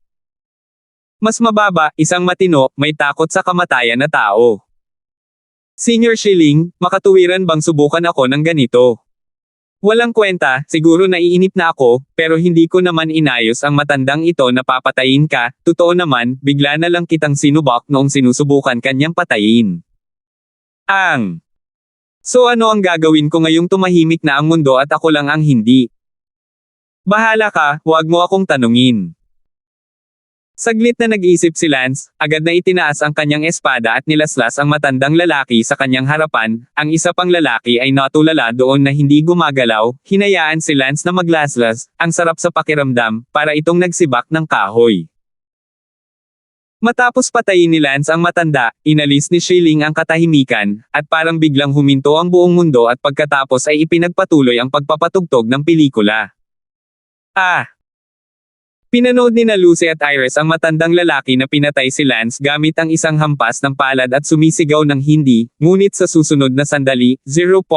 Mas mababa, isang matino, may takot sa kamatayan na tao. Senior Shilling, makatuwiran bang subukan ako ng ganito? Walang kwenta, siguro naiinip na ako, pero hindi ko naman inayos ang matandang ito na papatayin ka, totoo naman, bigla na lang kitang sinubak noong sinusubukan kanyang patayin. So ano ang gagawin ko ngayong tumahimik na ang mundo at ako lang ang hindi? Bahala ka, huwag mo akong tanungin. Saglit na nag-isip si Lance, agad na itinaas ang kanyang espada at nilaslas ang matandang lalaki sa kanyang harapan, ang isa pang lalaki ay natulala doon na hindi gumagalaw, hinayaan si Lance na maglaslas, ang sarap sa pakiramdam, para itong nagsibak ng kahoy. Matapos patayin ni Lance ang matanda, inalis ni Shilling ang katahimikan, at parang biglang huminto ang buong mundo at pagkatapos ay ipinagpatuloy ang pagpapatugtog ng pelikula. Pinanood ni na Lucy at Iris ang matandang lalaki na pinatay si Lance gamit ang isang hampas ng palad at sumisigaw ng hindi, ngunit sa susunod na sandali, 0.0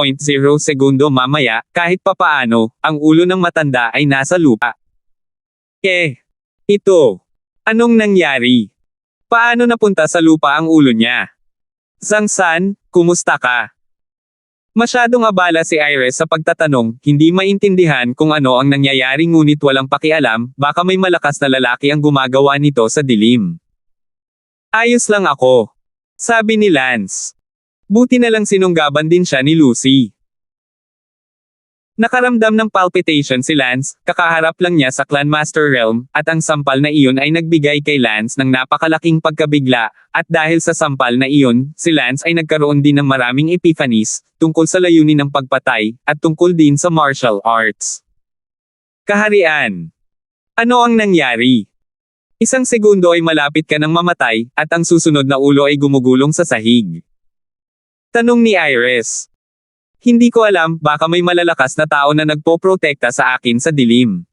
segundo mamaya, kahit papaano, ang ulo ng matanda ay nasa lupa. Ito. Anong nangyari? Paano napunta sa lupa ang ulo niya? Zhang-san, kumusta ka? Masyadong abala si Iris sa pagtatanong, hindi maintindihan kung ano ang nangyayari ngunit walang pakialam, baka may malakas na lalaki ang gumagawa nito sa dilim. Ayos lang ako. Sabi ni Lance. Buti na lang sinunggaban din siya ni Lucy. Nakaramdam ng palpitation si Lance, kakaharap lang niya sa Clanmaster Realm, at ang sampal na iyon ay nagbigay kay Lance ng napakalaking pagkabigla, at dahil sa sampal na iyon, si Lance ay nagkaroon din ng maraming epiphanies, tungkol sa layunin ng pagpatay, at tungkol din sa martial arts. Kaharian. Ano ang nangyari? Isang segundo ay malapit ka ng mamatay, at ang susunod na ulo ay gumugulong sa sahig. Tanong ni Iris. Hindi ko alam, baka may malalakas na tao na nagpoprotekta sa akin sa dilim.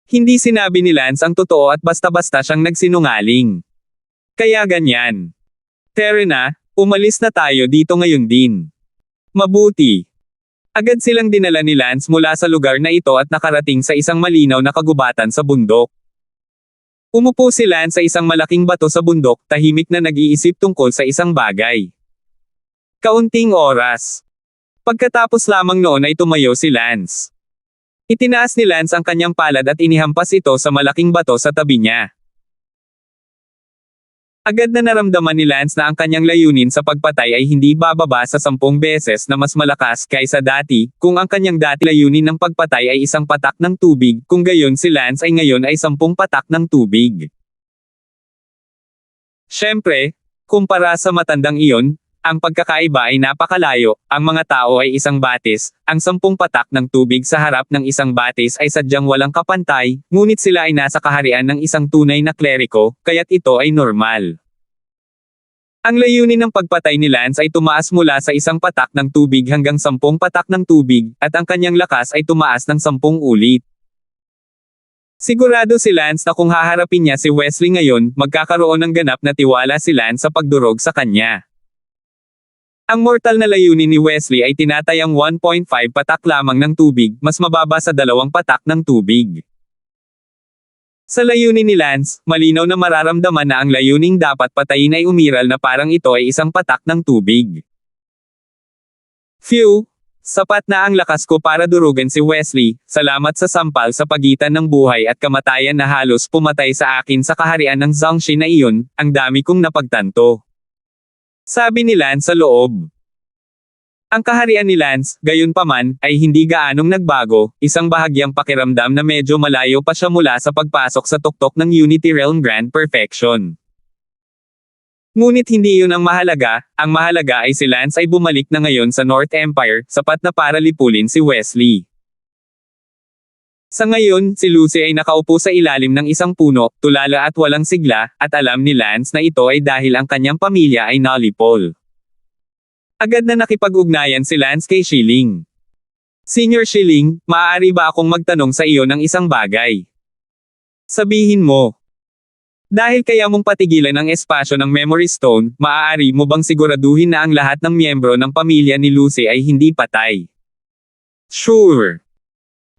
Hindi sinabi ni Lance ang totoo at basta-basta siyang nagsinungaling. Kaya ganyan. Terena, umalis na tayo dito ngayon din. Mabuti. Agad silang dinala ni Lance mula sa lugar na ito at nakarating sa isang malinaw na kagubatan sa bundok. Umupo si Lance sa isang malaking bato sa bundok, tahimik na nag-iisip tungkol sa isang bagay. Kaunting oras. Pagkatapos lamang noon ay tumayo si Lance. Itinaas ni Lance ang kanyang palad at inihampas ito sa malaking bato sa tabi niya. Agad na naramdaman ni Lance na ang kanyang layunin sa pagpatay ay hindi bababa sa 10 beses na mas malakas kaysa dati, kung ang kanyang dati layunin ng pagpatay ay isang patak ng tubig, kung gayon si Lance ay ngayon ay 10 patak ng tubig. Siyempre, kumpara sa matandang iyon, ang pagkakaiba ay napakalayo, ang mga tao ay isang batis, ang 10 patak ng tubig sa harap ng isang batis ay sadyang walang kapantay, ngunit sila ay nasa kaharian ng isang tunay na kleriko, kaya't ito ay normal. Ang layunin ng pagpatay ni Lance ay tumaas mula sa isang patak ng tubig hanggang 10 patak ng tubig, at ang kanyang lakas ay tumaas ng 10 ulit. Sigurado si Lance na kung haharapin niya si Wesley ngayon, magkakaroon ng ganap na tiwala si Lance sa pagdurog sa kanya. Ang mortal na layunin ni Wesley ay tinatayang 1.5 patak lamang ng tubig, mas mababa sa 2 patak ng tubig. Sa layunin ni Lance, malinaw na mararamdaman na ang layuning dapat patayin ay umiral na parang ito ay isang patak ng tubig. Phew! Sapat na ang lakas ko para durugan si Wesley, salamat sa sampal sa pagitan ng buhay at kamatayan na halos pumatay sa akin sa kaharian ng Zhangxi na iyon, ang dami kong napagtanto. Sabi ni Lance sa loob. Ang kaharian ni Lance, gayunpaman, ay hindi gaanong nagbago, isang bahagyang pakiramdam na medyo malayo pa siya mula sa pagpasok sa tuktok ng Unity Realm Grand Perfection. Ngunit hindi yun ang mahalaga ay si Lance ay bumalik na ngayon sa North Empire, sapat na para lipulin si Wesley. Sa ngayon, si Lucy ay nakaupo sa ilalim ng isang puno, tulala at walang sigla, at alam ni Lance na ito ay dahil ang kanyang pamilya ay nalipol. Agad na nakipag-ugnayan si Lance kay Shilling. Senior Shilling, maaari ba akong magtanong sa iyo ng isang bagay? Sabihin mo. Dahil kaya mong patigilan ang espasyo ng Memory Stone, maaari mo bang siguraduhin na ang lahat ng miyembro ng pamilya ni Lucy ay hindi patay? Sure.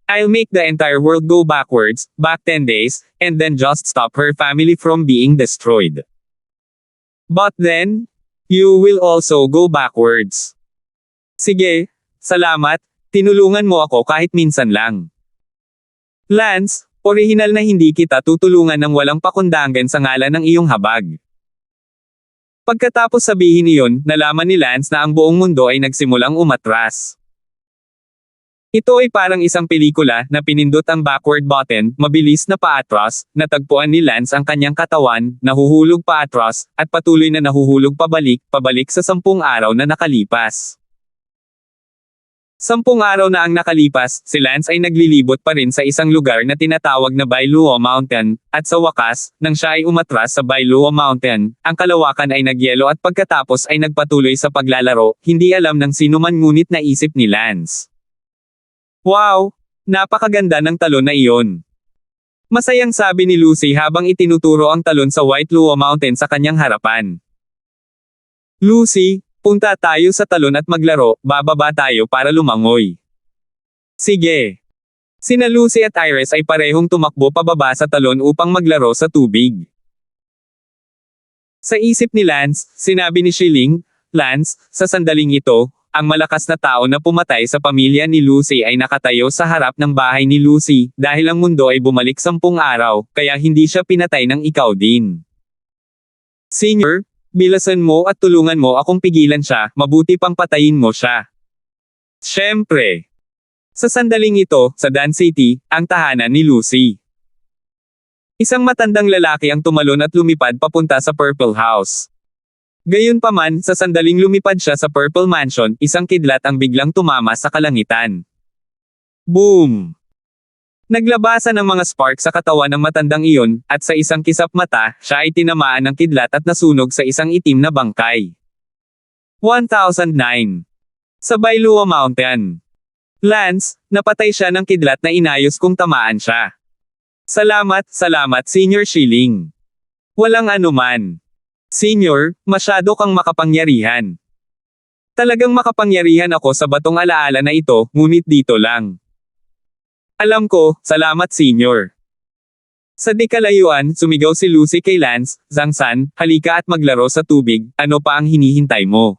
I'll make the entire world go backwards, back 10 days, and then just stop her family from being destroyed. But then, you will also go backwards. Sige, salamat, tinulungan mo ako kahit minsan lang. Lance, orihinal na hindi kita tutulungan ng walang pakundangan sa ngalan ng iyong habag. Pagkatapos sabihin iyon, nalaman ni Lance na ang buong mundo ay nagsimulang umatras. Ito ay parang isang pelikula na pinindot ang backward button, mabilis na paatras, natagpuan ni Lance ang kanyang katawan, nahuhulog paatras, at patuloy na nahuhulog pabalik sa 10 araw na nakalipas. 10 araw na ang nakalipas, si Lance ay naglilibot pa rin sa isang lugar na tinatawag na Bailuo Mountain, at sa wakas, nang siya ay umatras sa Bailuo Mountain, ang kalawakan ay nagyelo at pagkatapos ay nagpatuloy sa paglalaro, hindi alam ng sino man ngunit naisip ni Lance. Wow! Napakaganda ng talon na iyon. Masayang sabi ni Lucy habang itinuturo ang talon sa White Luo Mountain sa kanyang harapan. Lucy, punta tayo sa talon at maglaro, bababa tayo para lumangoy. Sige. Sina Lucy at Iris ay parehong tumakbo pababa sa talon upang maglaro sa tubig. Sa isip ni Lance, sinabi ni Shilling, Lance, sa sandaling ito, ang malakas na tao na pumatay sa pamilya ni Lucy ay nakatayo sa harap ng bahay ni Lucy, dahil ang mundo ay bumalik 10 araw, kaya hindi siya pinatay ng ikaw din. Senior, bilasan mo at tulungan mo akong pigilan siya, mabuti pang patayin mo siya. Siyempre. Sa sandaling ito, sa Dan City, ang tahanan ni Lucy. Isang matandang lalaki ang tumalon at lumipad papunta sa Purple House. Gayunpaman, sa sandaling lumipad siya sa Purple Mansion, isang kidlat ang biglang tumama sa kalangitan. Boom! Naglabasan ng mga spark sa katawan ng matandang iyon, at sa isang kisap mata, siya ay tinamaan ng kidlat at nasunog sa isang itim na bangkay. 1009. Sa Bailuo Mountain. Lance, napatay siya ng kidlat na inayos kung tamaan siya. Salamat, Senior Shilling. Walang anuman. Senior, masyado kang makapangyarihan. Talagang makapangyarihan ako sa batong alaala na ito, ngunit dito lang. Alam ko, salamat Senior. Sa di kalayuan, sumigaw si Lucy kay Lance, Zhangsan, halika at maglaro sa tubig, ano pa ang hinihintay mo?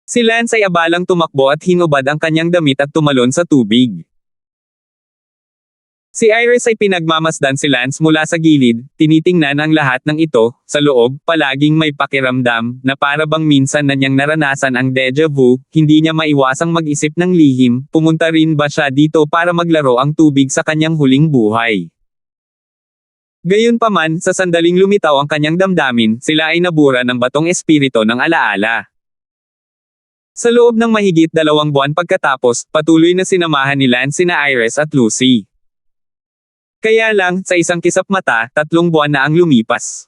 Si Lance ay abalang tumakbo at hinubad ang kanyang damit at tumalon sa tubig. Si Iris ay pinagmamasdan si Lance mula sa gilid, tinitingnan ang lahat ng ito, sa loob, palaging may pakiramdam, na para bang minsan na niyang naranasan ang deja vu, hindi niya maiwasang mag-isip ng lihim, pumunta rin ba siya dito para maglaro ang tubig sa kanyang huling buhay. Gayunpaman, sa sandaling lumitaw ang kanyang damdamin, sila ay nabura ng batong espirito ng alaala. Sa loob ng mahigit 2 buwan pagkatapos, patuloy na sinamahan ni Lance sina Iris at Lucy. Kaya lang, sa isang kisap mata, 3 buwan na ang lumipas.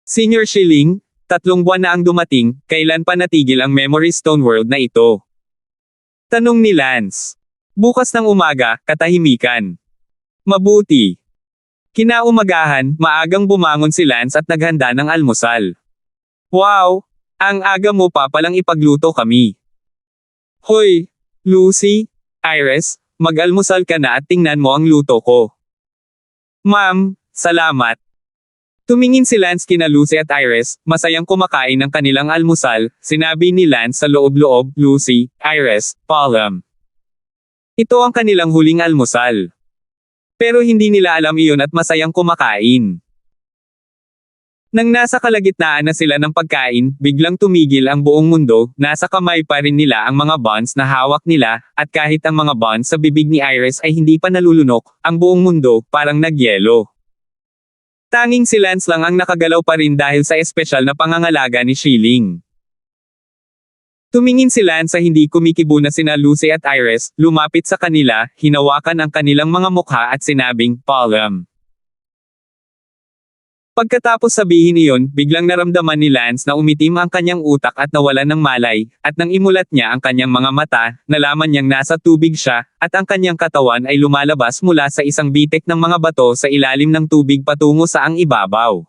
Senior Shilling, 3 buwan na ang dumating, kailan pa natigil ang Memory Stone World na ito? Tanong ni Lance. Bukas ng umaga, katahimikan. Mabuti. Kinaumagahan, maagang bumangon si Lance at naghanda ng almusal. Wow! Ang aga mo pa palang ipagluto kami. Hoy! Lucy, Iris, mag-almusal ka na at tingnan mo ang luto ko. Ma'am, salamat. Tumingin si Lance kina Lucy at Iris, masayang kumakain ng kanilang almusal, sinabi ni Lance sa loob-loob, Lucy, Iris, Palam. Ito ang kanilang huling almusal. Pero hindi nila alam iyon at masayang kumakain. Nang nasa kalagitnaan na sila ng pagkain, biglang tumigil ang buong mundo, nasa kamay pa rin nila ang mga bonds na hawak nila, at kahit ang mga bonds sa bibig ni Iris ay hindi pa nalulunok, ang buong mundo, parang nagyelo. Tanging si Lance lang ang nakagalaw pa rin dahil sa espesyal na pangangalaga ni Shilling. Tumingin si Lance sa hindi kumikibo na sina Lucy at Iris, lumapit sa kanila, hinawakan ang kanilang mga mukha at sinabing, Palam. Pagkatapos sabihin iyon, biglang naramdaman ni Lance na umitim ang kanyang utak at nawalan ng malay, at nang imulat niya ang kanyang mga mata, nalaman niyang nasa tubig siya, at ang kanyang katawan ay lumalabas mula sa isang bitek ng mga bato sa ilalim ng tubig patungo sa ang ibabaw.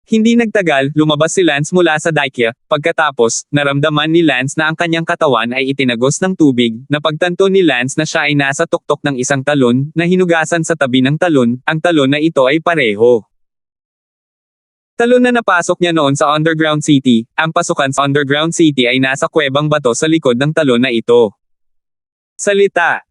Hindi nagtagal, lumabas si Lance mula sa dike. Pagkatapos, naramdaman ni Lance na ang kanyang katawan ay itinagos ng tubig. Napagtanto ni Lance na siya ay nasa tuktok ng isang talon, na hinugasan sa tabi ng talon. Ang talon na ito ay pareho. Talon na napasok niya noon sa Underground City. Ang pasukan sa Underground City ay nasa kuwebang bato sa likod ng talon na ito. Salita.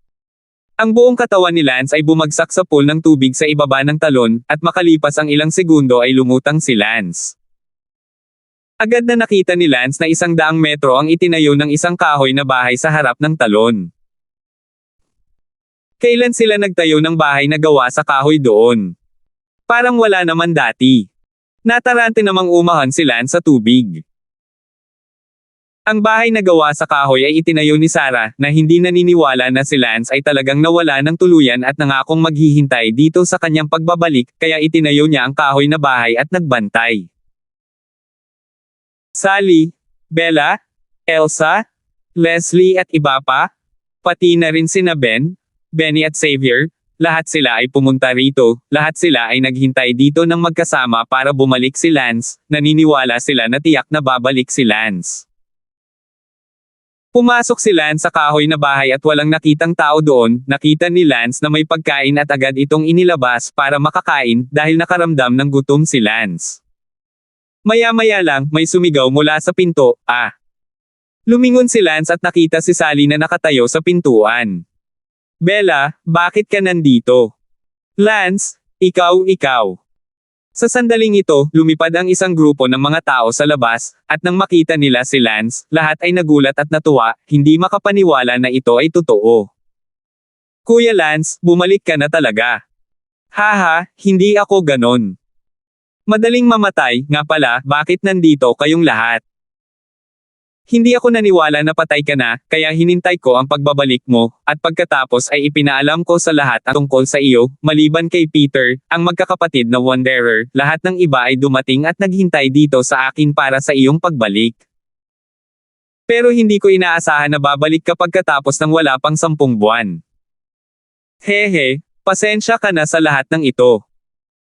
Ang buong katawan ni Lance ay bumagsak sa pool ng tubig sa ibaba ng talon, at makalipas ang ilang segundo ay lumutang si Lance. Agad na nakita ni Lance na 100 metro ang itinayo ng isang kahoy na bahay sa harap ng talon. Kailan sila nagtayo ng bahay na gawa sa kahoy doon? Parang wala naman dati. Natarante namang umahan si Lance sa tubig. Ang bahay na gawa sa kahoy ay itinayo ni Sarah, na hindi naniniwala na si Lance ay talagang nawala ng tuluyan at nangakong maghihintay dito sa kanyang pagbabalik, kaya itinayo niya ang kahoy na bahay at nagbantay. Sally, Bella, Elsa, Leslie at iba pa, pati na rin sina Ben, Benny at Xavier, lahat sila ay pumunta rito, lahat sila ay naghintay dito ng magkasama para bumalik si Lance, naniniwala sila na tiyak na babalik si Lance. Pumasok si Lance sa kahoy na bahay at walang nakitang tao doon. Nakita ni Lance na may pagkain at agad itong inilabas para makakain dahil nakaramdam ng gutom si Lance. Maya-maya lang, may sumigaw mula sa pinto, Lumingon si Lance at nakita si Sally na nakatayo sa pintuan. Bella, bakit ka nandito? Lance, ikaw. Sa sandaling ito, lumipad ang isang grupo ng mga tao sa labas, at nang makita nila si Lance, lahat ay nagulat at natuwa, hindi makapaniwala na ito ay totoo. Kuya Lance, bumalik ka na talaga. Haha, hindi ako ganon. Madaling mamatay, nga pala, bakit nandito kayong lahat? Hindi ako naniwala na patay ka na, kaya hinintay ko ang pagbabalik mo, at pagkatapos ay ipinaalam ko sa lahat ang tungkol sa iyo, maliban kay Peter, ang magkakapatid na Wanderer, lahat ng iba ay dumating at naghintay dito sa akin para sa iyong pagbalik. Pero hindi ko inaasahan na babalik ka pagkatapos ng wala pang 10 buwan. Hehe, pasensya ka na sa lahat ng ito.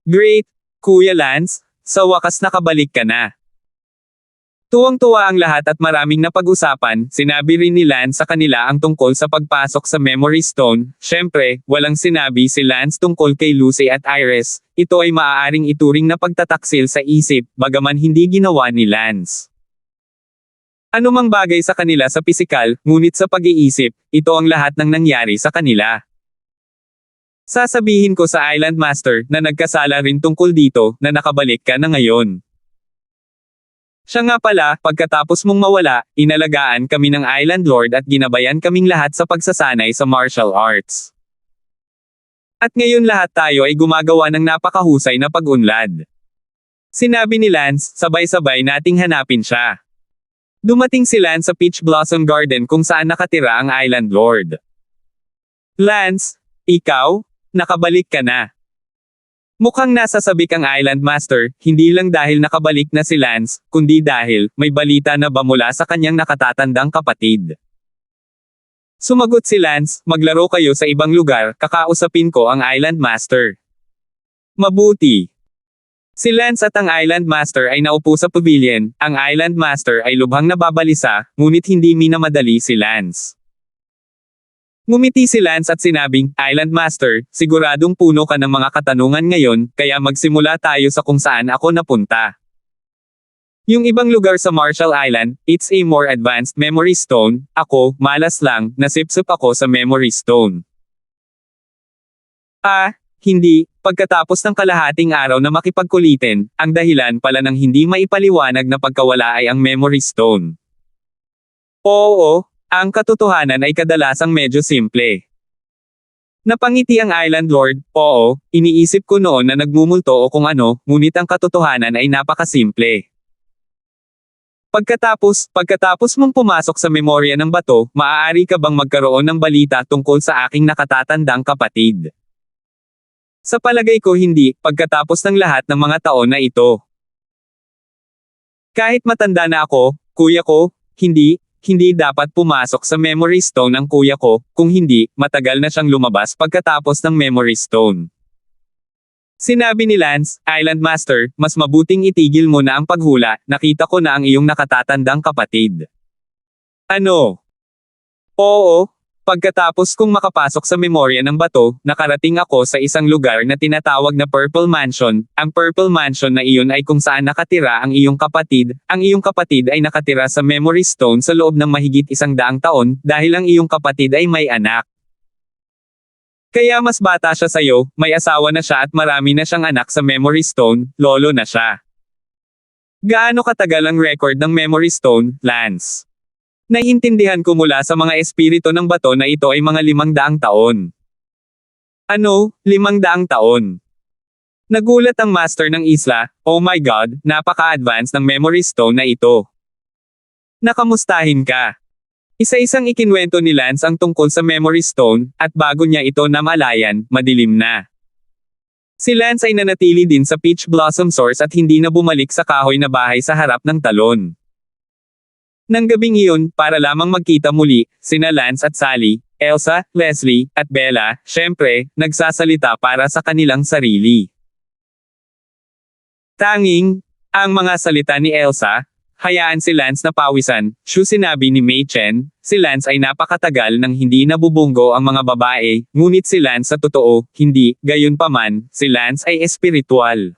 Great, Kuya Lance, sa wakas nakabalik ka na. Tuwang-tuwa ang lahat at maraming napag-usapan, sinabi rin ni Lance sa kanila ang tungkol sa pagpasok sa Memory Stone. Syempre, walang sinabi si Lance tungkol kay Lucy at Iris. Ito ay maaaring ituring na pagtataksil sa isip, bagaman hindi ginawa ni Lance. Anumang bagay sa kanila sa pisikal, ngunit sa pag-iisip, ito ang lahat ng nangyari sa kanila. Sasabihin ko sa Island Master na nagkasala rin tungkol dito, na nakabalik ka na ngayon. Siya nga pala, pagkatapos mong mawala, inalagaan kami ng Island Lord at ginabayan kaming lahat sa pagsasanay sa martial arts. At ngayon lahat tayo ay gumagawa ng napakahusay na pag-unlad. Sinabi ni Lance, sabay-sabay nating hanapin siya. Dumating si Lance sa Peach Blossom Garden kung saan nakatira ang Island Lord. Lance, ikaw? Nakabalik ka na. Mukhang nasasabik ang Island Master, hindi lang dahil nakabalik na si Lance, kundi dahil, may balita na ba mula sa kanyang nakatatandang kapatid. Sumagot si Lance, maglaro kayo sa ibang lugar, kakausapin ko ang Island Master. Mabuti. Si Lance at ang Island Master ay naupo sa pavilion, ang Island Master ay lubhang nababalisa, ngunit hindi minamadali si Lance. Ngumiti si Lance at sinabing, Island Master, siguradong puno ka ng mga katanungan ngayon, kaya magsimula tayo sa kung saan ako napunta. Yung ibang lugar sa Marshall Island, it's a more advanced memory stone, ako, malas lang, nasipsip ako sa memory stone. Hindi, pagkatapos ng kalahating araw na makipagkulitin, ang dahilan pala ng hindi maipaliwanag na pagkawala ay ang memory stone. Oo. Ang katotohanan ay kadalasang medyo simple. Napangiti ang Island Lord, oo, iniisip ko noon na nagmumulto o kung ano, ngunit ang katotohanan ay napakasimple. Pagkatapos mong pumasok sa memorya ng bato, maaari ka bang magkaroon ng balita tungkol sa aking nakatatandang kapatid? Sa palagay ko hindi, pagkatapos ng lahat ng mga taon na ito. Kahit matanda na ako, kuya ko, hindi dapat pumasok sa memory stone ang kuya ko, kung hindi, matagal na siyang lumabas pagkatapos ng memory stone. Sinabi ni Lance, Island Master, mas mabuting itigil mo na ang paghula, nakita ko na ang iyong nakatatandang kapatid. Ano? Oo. Pagkatapos kong makapasok sa memorya ng bato, nakarating ako sa isang lugar na tinatawag na Purple Mansion. Ang Purple Mansion na iyon ay kung saan nakatira ang iyong kapatid. Ang iyong kapatid ay nakatira sa Memory Stone sa loob ng mahigit 100 taon, dahil ang iyong kapatid ay may anak. Kaya mas bata siya sa'yo, may asawa na siya at marami na siyang anak sa Memory Stone, lolo na siya. Gaano katagal ang record ng Memory Stone, Lance? Naiintindihan ko mula sa mga espiritu ng bato na ito ay mga 500 taon. Ano, 500 taon? Nagulat ang master ng isla, oh my god, napaka-advance ng Memory Stone na ito. Nakamustahin ka. Isa-isang ikinwento ni Lance ang tungkol sa Memory Stone, at bago niya ito namalayan, madilim na. Si Lance ay nanatili din sa Peach Blossom Source at hindi na bumalik sa kahoy na bahay sa harap ng talon. Nang gabing iyon, para lamang magkita muli, sina Lance at Sally, Elsa, Leslie, at Bella, syempre, nagsasalita para sa kanilang sarili. Tanging, ang mga salita ni Elsa, hayaan si Lance na pawisan, sinabi ni Mei Chen, si Lance ay napakatagal nang hindi nabubunggo ang mga babae, ngunit si Lance sa totoo, hindi, gayunpaman, si Lance ay espiritual.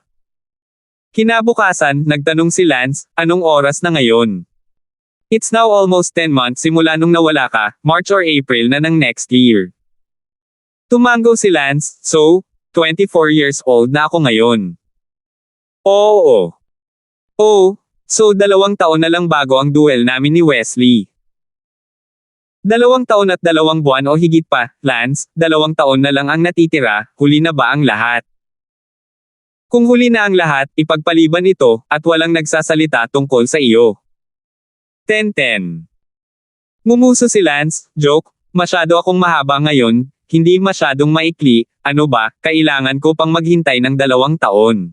Kinabukasan, nagtanong si Lance, anong oras na ngayon? It's now almost 10 months simula nung nawala ka, March or April na ng next year. Tumango si Lance, so, 24 years old na ako ngayon. Oo. Oh, so 2 taon na lang bago ang duel namin ni Wesley. 2 taon at 2 buwan o higit pa, Lance, 2 taon na lang ang natitira, huli na ba ang lahat? Kung huli na ang lahat, ipagpaliban ito, at walang nagsasalita tungkol sa iyo. 10-10. Ngumuso si Lance, joke, masyado akong mahaba ngayon, hindi masyadong maikli, ano ba, kailangan ko pang maghintay ng 2 taon.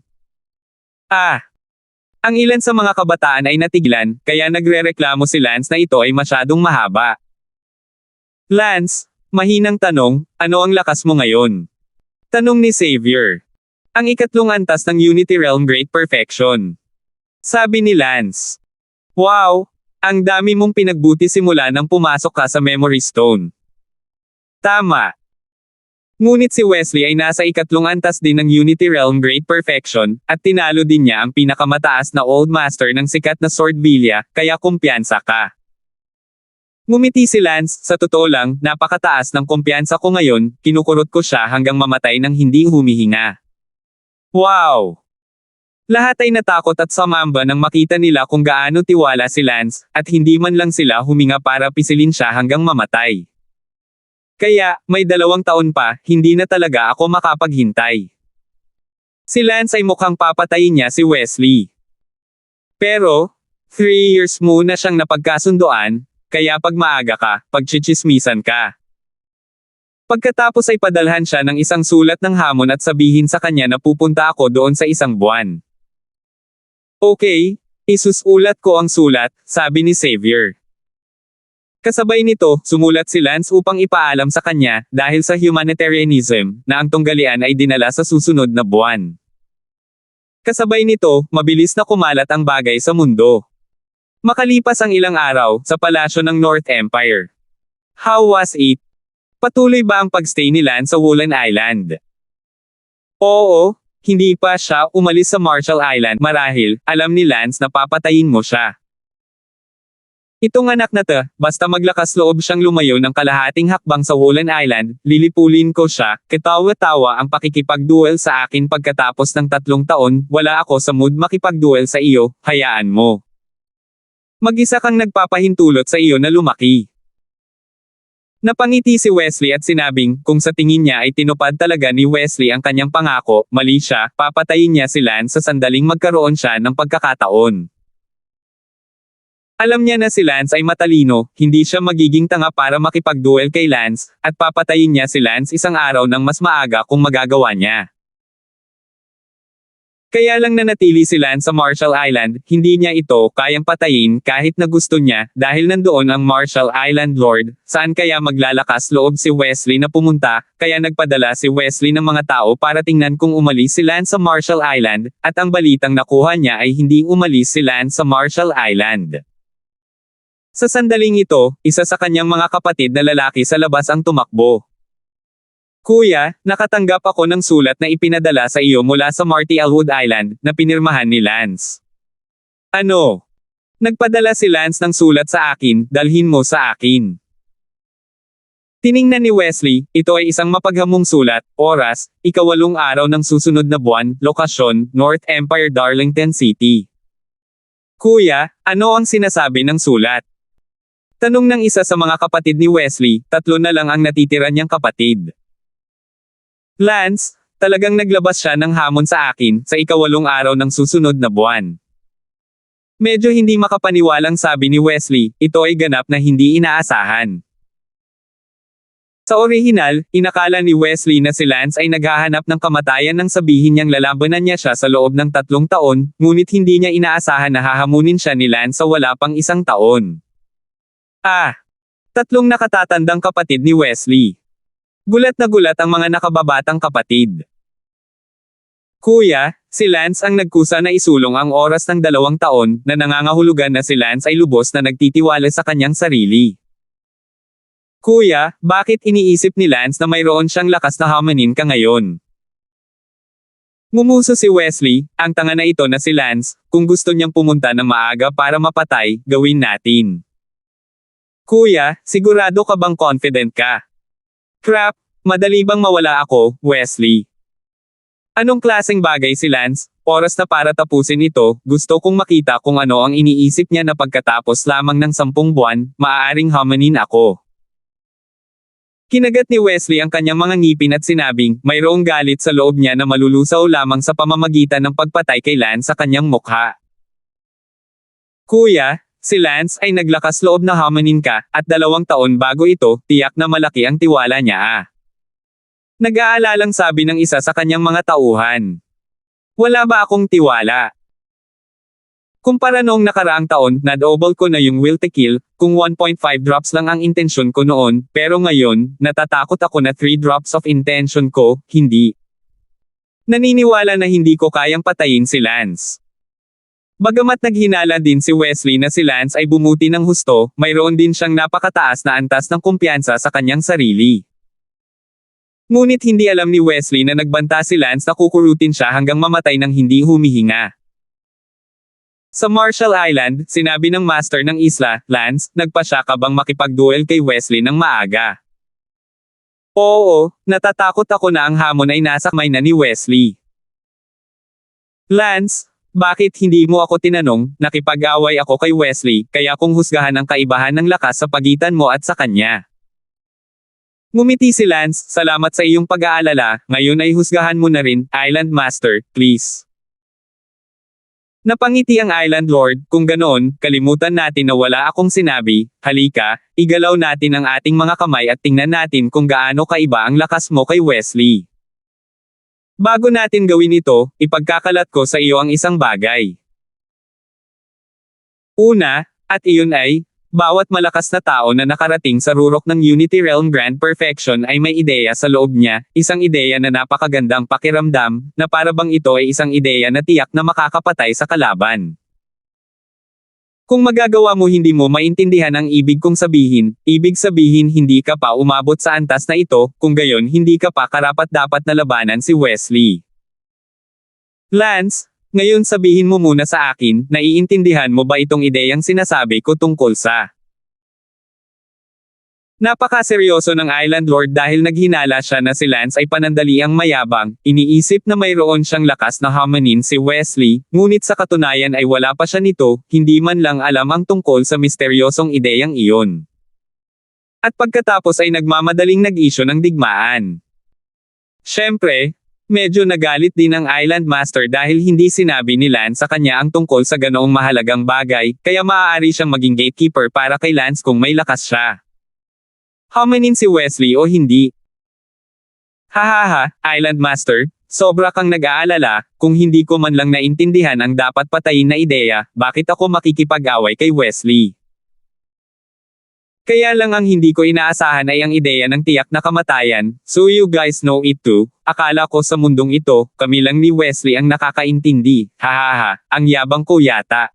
Ang ilan sa mga kabataan ay natiglan, kaya nagrereklamo si Lance na ito ay masyadong mahaba. Lance, mahinang tanong, ano ang lakas mo ngayon? Tanong ni Xavier. Ang ikatlong antas ng Unity Realm Great Perfection. Sabi ni Lance. Wow! Ang dami mong pinagbuti simula nang pumasok ka sa Memory Stone. Tama. Ngunit si Wesley ay nasa ikatlong antas din ng Unity Realm Great Perfection, at tinalo din niya ang pinakamataas na Old Master ng sikat na Swordvilla, kaya kumpiyansa ka. Ngumiti si Lance, sa totoo lang, napakataas ng kumpiyansa ko ngayon, kinukurot ko siya hanggang mamatay nang hindi humihinga. Wow! Lahat ay natakot at sumamba nang makita nila kung gaano tiwala si Lance, at hindi man lang sila huminga para pisilin siya hanggang mamatay. Kaya, may 2 taon pa, hindi na talaga ako makapaghintay. Si Lance ay mukhang papatayin niya si Wesley. Pero, 3 years muna siyang napagkasundoan, kaya pag maaga ka, pagchichismisan ka. Pagkatapos ay padalhan siya ng isang sulat ng hamon at sabihin sa kanya na pupunta ako doon sa 1 buwan. Okay, isusulat ko ang sulat, sabi ni Xavier. Kasabay nito, sumulat si Lance upang ipaalam sa kanya, dahil sa humanitarianism, na ang tunggalian ay dinala sa susunod na buwan. Kasabay nito, mabilis na kumalat ang bagay sa mundo. Makalipas ang ilang araw, sa palasyo ng North Empire. How was it? Patuloy ba ang pagstay ni Lance sa Woolen Island? Oo. Hindi pa siya umalis sa Marshall Island marahil, alam ni Lance na papatayin mo siya. Itong anak na to, basta maglakas loob siyang lumayo ng kalahating hakbang sa Woolen Island, lilipulin ko siya, katawa-tawa ang pakikipagduel sa akin pagkatapos ng 3 taon, wala ako sa mood makipagduel sa iyo, hayaan mo. Mag-isa kang nagpapahintulot sa iyo na lumaki. Napangiti si Wesley at sinabing, kung sa tingin niya ay tinupad talaga ni Wesley ang kanyang pangako, mali siya, papatayin niya si Lance sa sandaling magkaroon siya ng pagkakataon. Alam niya na si Lance ay matalino, hindi siya magiging tanga para makipagduel kay Lance, at papatayin niya si Lance isang araw ng mas maaga kung magagawa niya. Kaya lang nanatili si Lance sa Marshall Island, hindi niya ito kayang patayin kahit na gusto niya, dahil nandoon ang Marshall Island Lord. Saan kaya maglalakas loob si Wesley na pumunta, kaya nagpadala si Wesley ng mga tao para tingnan kung umalis si Lance sa Marshall Island, at ang balitang nakuha niya ay hindi umalis si Lance sa Marshall Island. Sa sandaling ito, isa sa kanyang mga kapatid na lalaki sa labas ang tumakbo. Kuya, nakatanggap ako ng sulat na ipinadala sa iyo mula sa Marty Elwood Island, na pinirmahan ni Lance. Ano? Nagpadala si Lance ng sulat sa akin, dalhin mo sa akin. Tiningnan ni Wesley, ito ay isang mapaghamong sulat, oras, 8 araw ng susunod na buwan, lokasyon, North Empire Darlington City. Kuya, ano ang sinasabi ng sulat? Tanong ng isa sa mga kapatid ni Wesley, 3 na lang ang natitira niyang kapatid. Lance, talagang naglabas siya ng hamon sa akin, sa 8 araw ng susunod na buwan. Medyo hindi makapaniwalang sabi ni Wesley, ito ay ganap na hindi inaasahan. Sa orihinal, inakala ni Wesley na si Lance ay naghahanap ng kamatayan nang sabihin niyang lalabanan niya siya sa loob ng 3 taon, ngunit hindi niya inaasahan na hahamunin siya ni Lance sa wala pang 1 taon. 3 nakatatandang kapatid ni Wesley. Gulat na gulat ang mga nakababatang kapatid. Kuya, si Lance ang nagkusa na isulong ang oras ng 2 taon, na nangangahulugan na si Lance ay lubos na nagtitiwala sa kanyang sarili. Kuya, bakit iniisip ni Lance na mayroon siyang lakas na hamanin ka ngayon? Ngumuso si Wesley, ang tanga na ito na si Lance, kung gusto niyang pumunta ng maaga para mapatay, gawin natin. Kuya, sigurado ka bang confident ka? Crap, madali bang mawala ako, Wesley? Anong klaseng bagay si Lance? Oras na para tapusin ito, gusto kong makita kung ano ang iniisip niya na pagkatapos lamang ng 10 buwan, maaaring hamanin ako. Kinagat ni Wesley ang kanyang mga ngipin at sinabing, mayroong galit sa loob niya na malulusaw lamang sa pamamagitan ng pagpatay kay Lance sa kanyang mukha. Kuya, si Lance ay naglakas loob na hamanin ka, at 2 taon bago ito, tiyak na malaki ang tiwala niya. Nag-aalalang sabi ng isa sa kanyang mga tauhan. Wala ba akong tiwala? Kumpara noong nakaraang taon, na-double ko na yung will to kill, kung 1.5 drops lang ang intensyon ko noon, pero ngayon, natatakot ako na 3 drops of intention ko, hindi. Naniniwala na hindi ko kayang patayin si Lance. Bagamat naghinala din si Wesley na si Lance ay bumuti ng husto, mayroon din siyang napakataas na antas ng kumpiyansa sa kanyang sarili. Ngunit hindi alam ni Wesley na nagbanta si Lance na kukurutin siya hanggang mamatay nang hindi humihinga. Sa Marshall Island, sinabi ng master ng isla, Lance, nagpasya ka bang makipagduel kay Wesley ng maaga? Oo, natatakot ako na ang hamon ay nasa kamay na ni Wesley. Lance, bakit hindi mo ako tinanong? Nakipag-away ako kay Wesley, kaya kung husgahan ang kaibahan ng lakas sa pagitan mo at sa kanya. Ngumiti si Lance, salamat sa iyong pag-aalala, ngayon ay husgahan mo na rin, Island Master, please. Napangiti ang Island Lord, kung ganoon, kalimutan natin na wala akong sinabi, halika, igalaw natin ang ating mga kamay at tingnan natin kung gaano kaiba ang lakas mo kay Wesley. Bago natin gawin ito, ipagkakalat ko sa iyo ang isang bagay. Una, at iyon ay, bawat malakas na tao na nakarating sa rurok ng Unity Realm Grand Perfection ay may ideya sa loob niya, isang ideya na napakagandang pakiramdam, na para bang ito ay isang ideya na tiyak na makakapatay sa kalaban. Kung magagawa mo hindi mo maintindihan ang ibig kong sabihin, ibig sabihin hindi ka pa umabot sa antas na ito, kung gayon hindi ka pa karapat-dapat na labanan si Wesley. Lance, ngayon sabihin mo muna sa akin, naiintindihan mo ba itong ideyang sinasabi ko tungkol sa... Napakaseryoso ng Island Lord dahil naghinala siya na si Lance ay panandaliang mayabang, iniisip na mayroon siyang lakas na hamanin si Wesley, ngunit sa katunayan ay wala pa siya nito, hindi man lang alam ang tungkol sa misteryosong ideyang iyon. At pagkatapos ay nagmamadaling nag-isyo ng digmaan. Siyempre, medyo nagalit din ang Island Master dahil hindi sinabi ni Lance sa kanya ang tungkol sa ganoong mahalagang bagay, kaya maaari siyang maging gatekeeper para kay Lance kung may lakas siya. Hamanin si Wesley o hindi? Hahaha, Island Master, Sobra kang nag-aalala, kung hindi ko man lang naintindihan ang dapat patayin na ideya, bakit ako makikipag-away kay Wesley? Kaya lang ang hindi ko inaasahan ay ang ideya ng tiyak na kamatayan, so you guys know it too. Akala ko sa mundong ito, kami lang ni Wesley ang nakakaintindi, hahaha, ang yabang ko yata.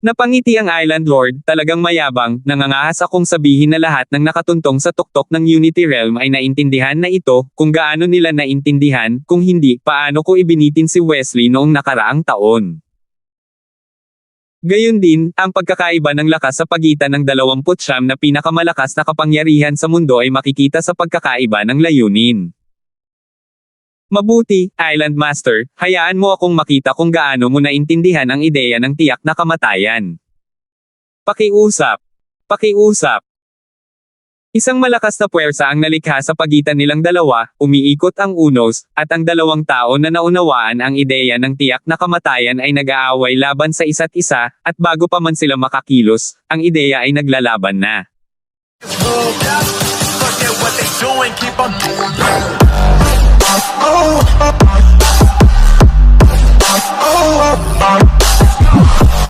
Napangiti ang Island Lord, talagang mayabang, nangangahas akong sabihin na lahat ng nakatuntong sa tuktok ng Unity Realm ay naintindihan na ito, kung gaano nila naintindihan, kung hindi, paano ko ibinitin si Wesley noong nakaraang taon. Gayon din, ang pagkakaiba ng lakas sa pagitan ng 29 na pinakamalakas na kapangyarihan sa mundo ay makikita sa pagkakaiba ng layunin. Mabuti, Island Master, hayaan mo akong makita kung gaano mo naintindihan ang ideya ng tiyak na kamatayan. Pakiusap. Pakiusap. Isang malakas na puwersa ang nalikha sa pagitan nilang dalawa, umiikot ang unos, at ang dalawang tao na naunawaan ang ideya ng tiyak na kamatayan ay nag-aaway laban sa isa't isa, at bago pa man sila makakilos, ang ideya ay naglalaban na. Forget what they doing, keep on doing.